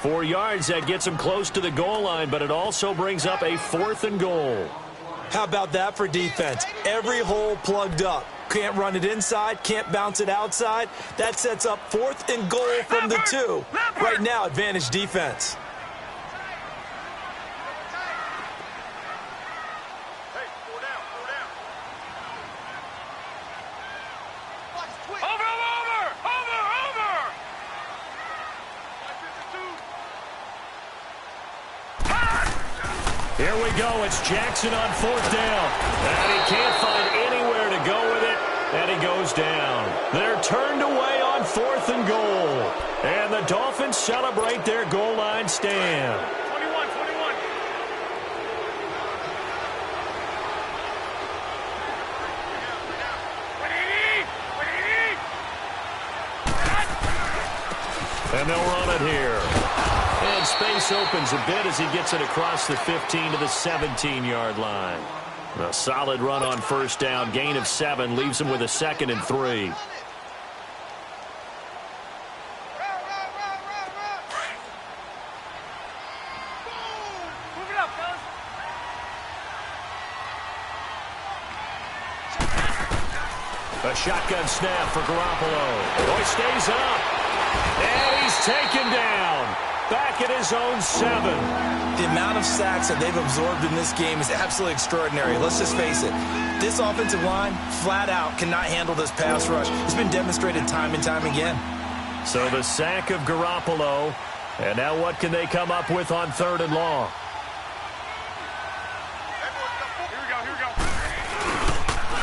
4 yards, that gets him close to the goal line, but it also brings up a 4th and goal. How about that for defense? Every hole plugged up. Can't run it inside, can't bounce it outside. That sets up 4th and goal from the 2. Right now, advantage defense. Here we go. It's Jackson on 4th down. And he can't find anywhere to go with it, and he goes down. They're turned away on 4th and goal. And the Dolphins celebrate their goal line stand. 21. And they'll run it here. And space opens a bit as he gets it across the 15 to the 17-yard line. A solid run on 1st down. Gain of 7 leaves him with a 2nd and 3. A shotgun snap for Garoppolo. Boy stays up. And he's taken down. Back at his own 7. The amount of sacks that they've absorbed in this game is absolutely extraordinary. Let's just face it. This offensive line, flat out, cannot handle this pass rush. It's been demonstrated time and time again. So the sack of Garoppolo. And now what can they come up with on 3rd and long? Here we go.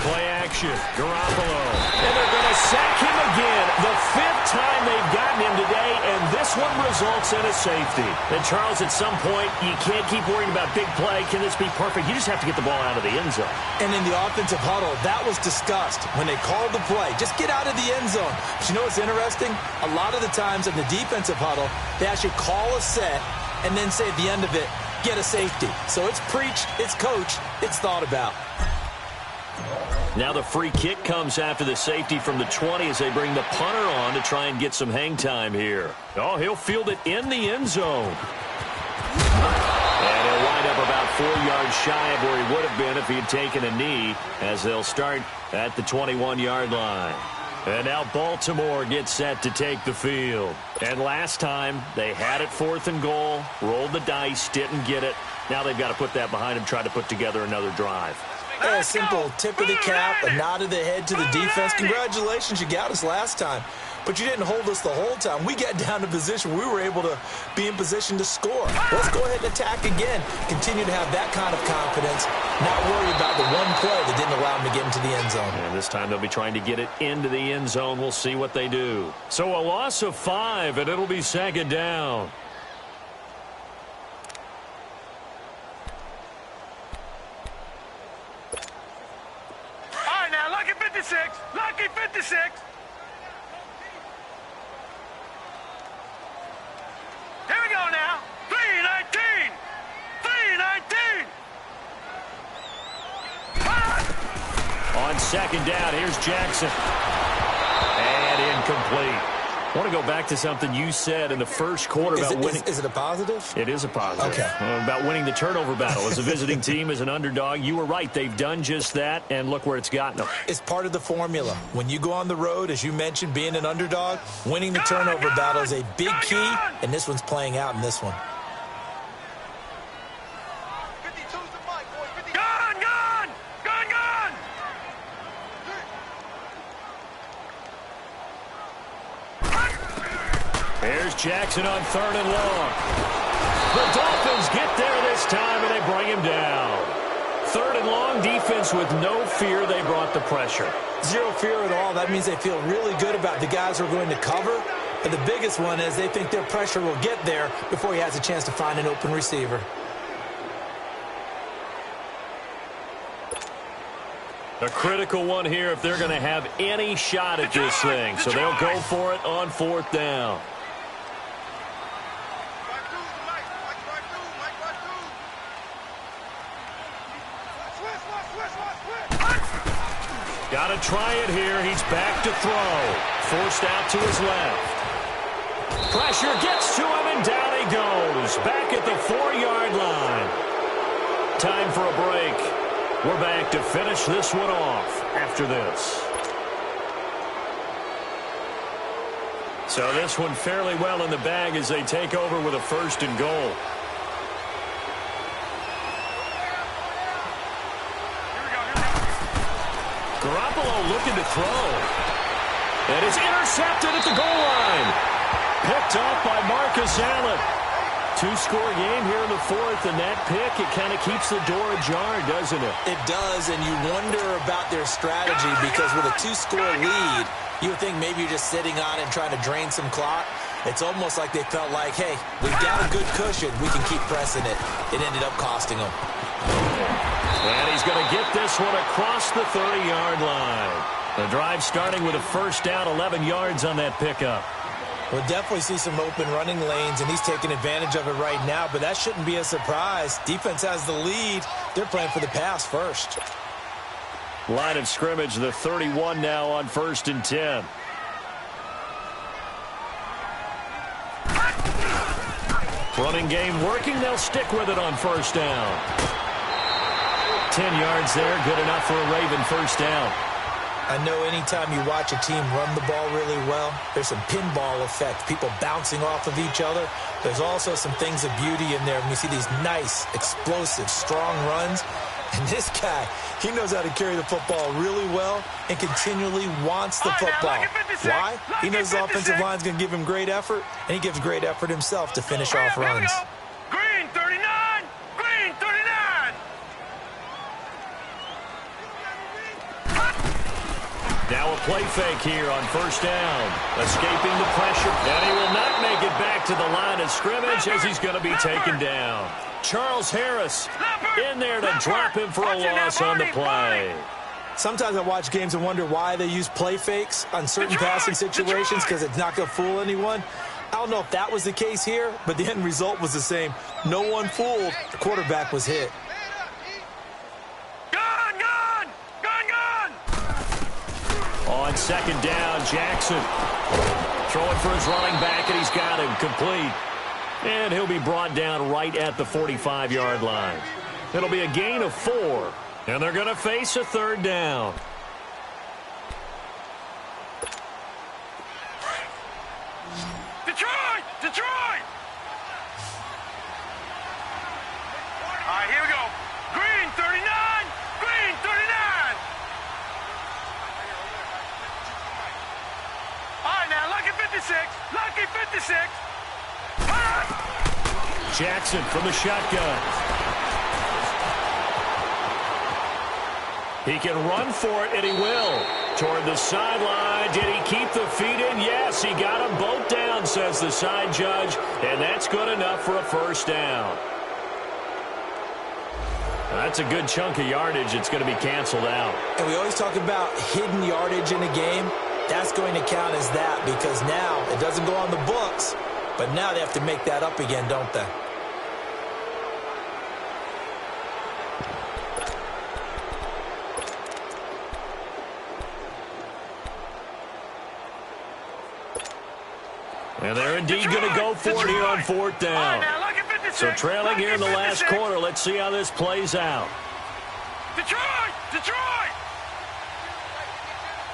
Play action. Garoppolo. And they're going to sack him again. The 5th time they've gotten him today, and this one results in a safety. And Charles, at some point, you can't keep worrying about big play. Can this be perfect? You just have to get the ball out of the end zone. And in the offensive huddle, that was discussed when they called the play. Just get out of the end zone. But you know what's interesting? A lot of the times in the defensive huddle, they actually call a set and then say at the end of it, get a safety. So it's preached, it's coached, it's thought about. Now the free kick comes after the safety from the 20 as they bring the punter on to try and get some hang time here. Oh, he'll field it in the end zone. And he'll wind up about 4 yards shy of where he would have been if he had taken a knee, as they'll start at the 21-yard line. And now Baltimore gets set to take the field. And last time, they had it 4th and goal, rolled the dice, didn't get it. Now they've got to put that behind them, try to put together another drive. A simple tip of the cap, a nod of the head to the defense. Congratulations, you got us last time. But you didn't hold us the whole time. We got down to position. We were able to be in position to score. Let's go ahead and attack again. Continue to have that kind of confidence. Not worry about the one play that didn't allow them to get into the end zone. And this time they'll be trying to get it into the end zone. We'll see what they do. So a loss of 5, and it'll be 2nd down. Lucky 56. Here we go now. 319. 319. On 2nd down, here's Jackson. And incomplete. I want to go back to something you said in the first quarter about winning. Is it a positive? It is a positive. Okay. About winning the turnover battle. As a visiting team, as an underdog, you were right. They've done just that, and look where it's gotten them. It's part of the formula. When you go on the road, as you mentioned, being an underdog, winning the turnover battle is a big key, and this one's playing out in this one. Here's Jackson on 3rd and long. The Dolphins get there this time, and they bring him down. 3rd and long, defense with no fear. They brought the pressure. Zero fear at all. That means they feel really good about the guys who are going to cover. But the biggest one is they think their pressure will get there before he has a chance to find an open receiver. A critical one here if they're going to have any shot at this thing. So they'll go for it on 4th down. Got to try it here. He's back to throw. Forced out to his left. Pressure gets to him, and down he goes. Back at the 4-yard line. Time for a break. We're back to finish this one off after this. So this one fairly well in the bag as they take over with a 1st and goal. Garoppolo looking to throw. And it's intercepted at the goal line. Picked off by Marcus Allen. 2-score game here in the 4th, and that pick, it kind of keeps the door ajar, doesn't it? It does, and you wonder about their strategy because with a 2-score lead, you would think maybe you're just sitting on it and trying to drain some clock. It's almost like they felt like, hey, we've got a good cushion. We can keep pressing it. It ended up costing them. And he's going to get this one across the 30-yard line. The drive starting with a 1st down, 11 yards on that pickup. We'll definitely see some open running lanes, and he's taking advantage of it right now, but that shouldn't be a surprise. Defense has the lead. They're playing for the pass first. Line of scrimmage, the 31 now on 1st and 10. Running game working. They'll stick with it on 1st down. 10 yards there, good enough for a Raven 1st down. I know anytime you watch a team run the ball really well, there's some pinball effect, people bouncing off of each other. There's also some things of beauty in there when you see these nice, explosive, strong runs. And this guy, he knows how to carry the football really well and continually wants the football. Why? He knows the offensive line's going to give him great effort, and he gives great effort himself to finish off runs. Green 39! Green 39! Now a play fake here on 1st down. Escaping the pressure. And he will not make it back to the line of scrimmage as he's going to be taken down. Charles Harris in there to drop him for a loss on the play. Sometimes I watch games and wonder why they use play fakes on certain passing situations because it's not going to fool anyone. I don't know if that was the case here, but the end result was the same. No one fooled. The quarterback was hit. On 2nd down, Jackson throwing for his running back, and he's got him complete. And he'll be brought down right at the 45-yard line. It'll be a gain of 4, and they're going to face a 3rd down. Detroit! Detroit! All right, here we go. Green 39! Green 39! All right, now, lucky 56. Lucky 56. Jackson from the shotgun. He can run for it, and he will. Toward the sideline. Did he keep the feet in? Yes, he got them both down, says the side judge. And that's good enough for a 1st down. That's a good chunk of yardage. It's going to be canceled out. And we always talk about hidden yardage in a game. That's going to count as that because now it doesn't go on the books, but now they have to make that up again, don't they? And they're indeed going to go for it here on 4th down. So trailing here in the last quarter. Let's see how this plays out. Detroit! Detroit!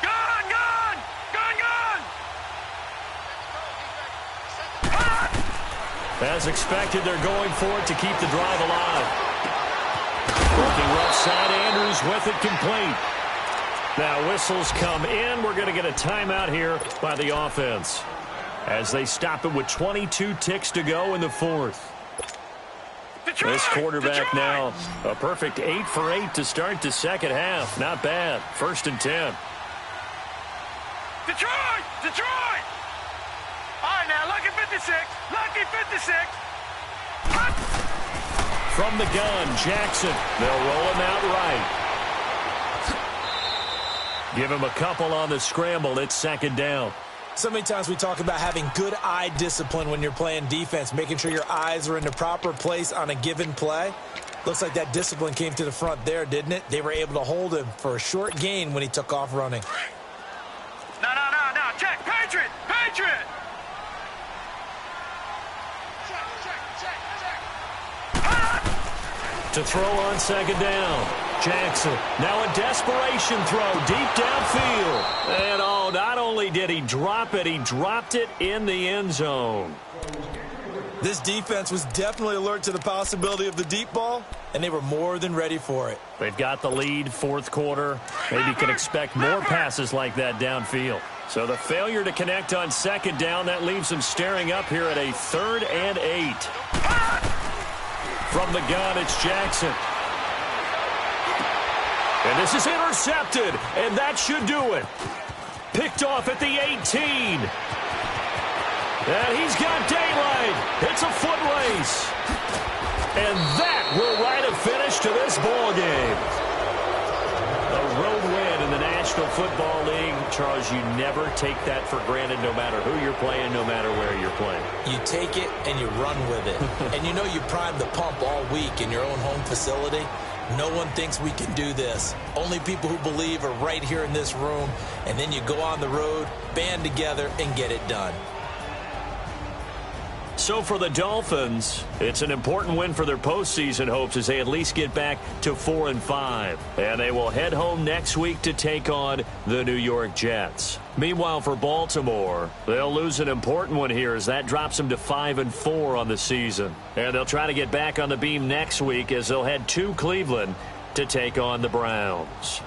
Gun! Gun! Gun! Gun! As expected, they're going for it to keep the drive alive. Working left side, Andrews with it complete. Now whistles come in. We're going to get a timeout here by the offense as they stop it with 22 ticks to go in the 4th. Detroit, this quarterback Detroit. now a perfect 8 for 8 to start the 2nd half. Not bad. 1st and 10. Detroit! Detroit! All right, now, lucky 56. Lucky 56. From the gun, Jackson. They'll roll him out right. Give him a couple on the scramble. It's 2nd down. So many times we talk about having good eye discipline when you're playing defense, making sure your eyes are in the proper place on a given play. Looks like that discipline came to the front there, didn't it? They were able to hold him for a short gain when he took off running. No. Check. Patriot. To throw on second down. Jackson, now a desperation throw deep downfield. And not only did he drop it, he dropped it in the end zone. This defense was definitely alert to the possibility of the deep ball, and they were more than ready for it. They've got the lead, fourth quarter. Maybe can expect more passes like that downfield. So the failure to connect on second down, that leaves them staring up here at a 3rd and 8. From the gun, it's Jackson. And this is intercepted, and that should do it. Picked off at the 18. And he's got daylight. It's a foot race. And that will write a finish to this ball game. A road win in the National Football League. Charles, you never take that for granted no matter who you're playing, no matter where you're playing. You take it and you run with it. And you know you primed the pump all week in your own home facility. No one thinks we can do this. Only people who believe are right here in this room. And then you go on the road, band together, and get it done. So for the Dolphins, it's an important win for their postseason hopes as they at least get back to 4-5. And they will head home next week to take on the New York Jets. Meanwhile, for Baltimore, they'll lose an important one here as that drops them to 5-4 on the season. And they'll try to get back on the beam next week as they'll head to Cleveland to take on the Browns.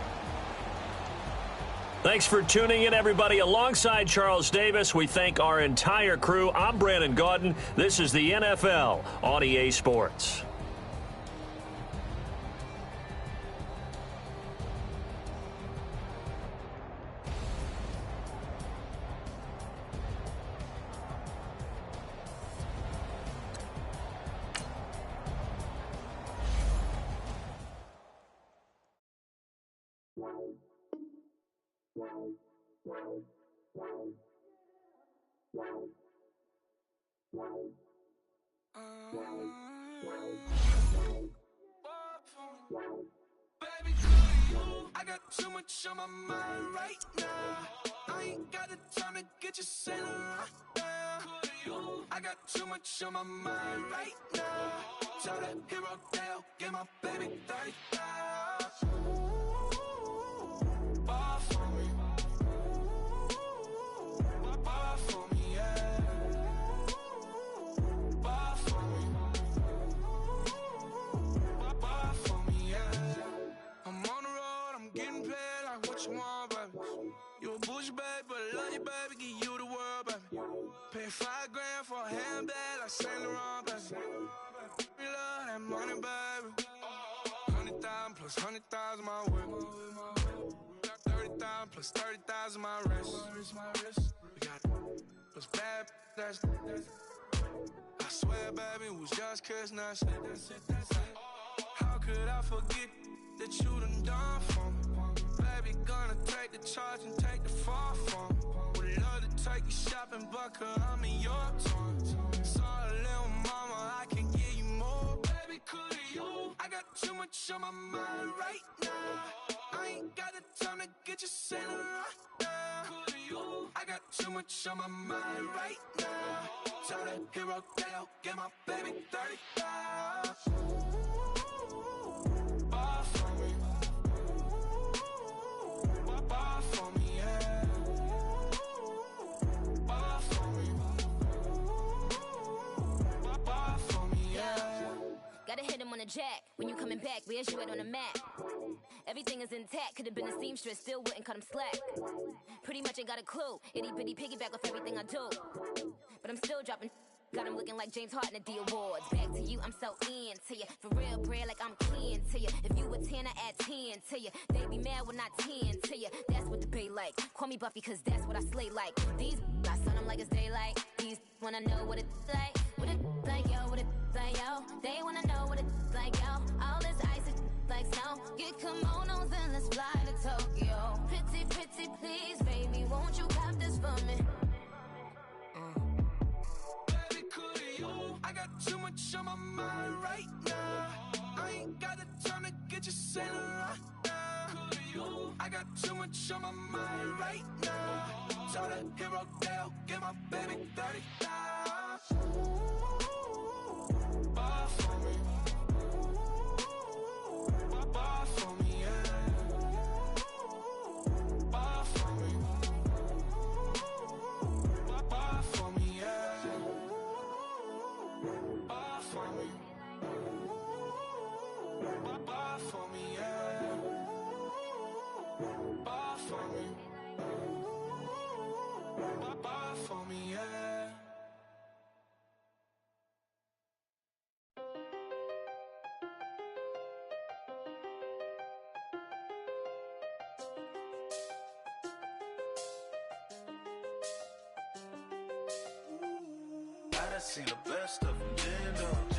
Thanks for tuning in, everybody. Alongside Charles Davis, we thank our entire crew. I'm Brandon Gaudin. This is the NFL on EA Sports. Baby, I got too much on my mind right now. I ain't got the time to get you sailing right now. I got too much on my mind right now. Tell that hero Dale, get my baby 30,000. Ball for me. Ball for me, yeah. Ball for me. Ball for me, yeah. I'm on the road, I'm getting paid like what you want, baby. You a bougie, baby, but I love you, baby. Give you the world, baby. Pay $5 grand for a handbag like Saint Laurent, baby. We love that money, baby. 100,000 plus 100,000 my whip. 30,000 plus 30,000 my wrist. We got those bad, that's I swear, baby, it was just kiss, that's it. How could I forget that you done for me? Baby, gonna take the charge and take the fall from me. Would love to take you shopping, but I'm in your town. Sorry, little mama, I can give you more. Baby, could you? I got too much on my mind right now. I ain't got the time to get you sailing right now. Could you? I got too much on my mind right now. Tell that hero Dale, get my baby 30,000. Ball for me. Ball for me, yeah. Ball for me. Ball for me, yeah. Gotta hit him on the jack. When you coming back, where's you at on the map? Everything is intact. Could've been a seamstress, still wouldn't cut him slack. Pretty much ain't got a clue. Itty bitty piggyback off everything I do. But I'm still dropping. Got him looking like James Harden at the awards. Back to you, I'm so into you. For real, bread, like I'm kin to you. If you a 10, I add 10 to you. They be mad when I 10 to you. That's what the bay like. Call me Buffy, cause that's what I slay like. These, I son them like it's daylight. These wanna know what it's like. What it like, yo, what it like, yo. They wanna know what it's like, yo. All this ice is like snow. Get kimonos and let's fly to Tokyo. Pretty, pretty, please, baby, won't you cop this for me? I got too much on my mind right now. I ain't I got too much on my mind right now. Told a hero Dale, give my baby 30 now. Ball for me. Ball for me, yeah. Ball for me. Ball for me, yeah. Ball for me. Ball for me, yeah. Ball for me. Ball for me, yeah. I done seen the best of them,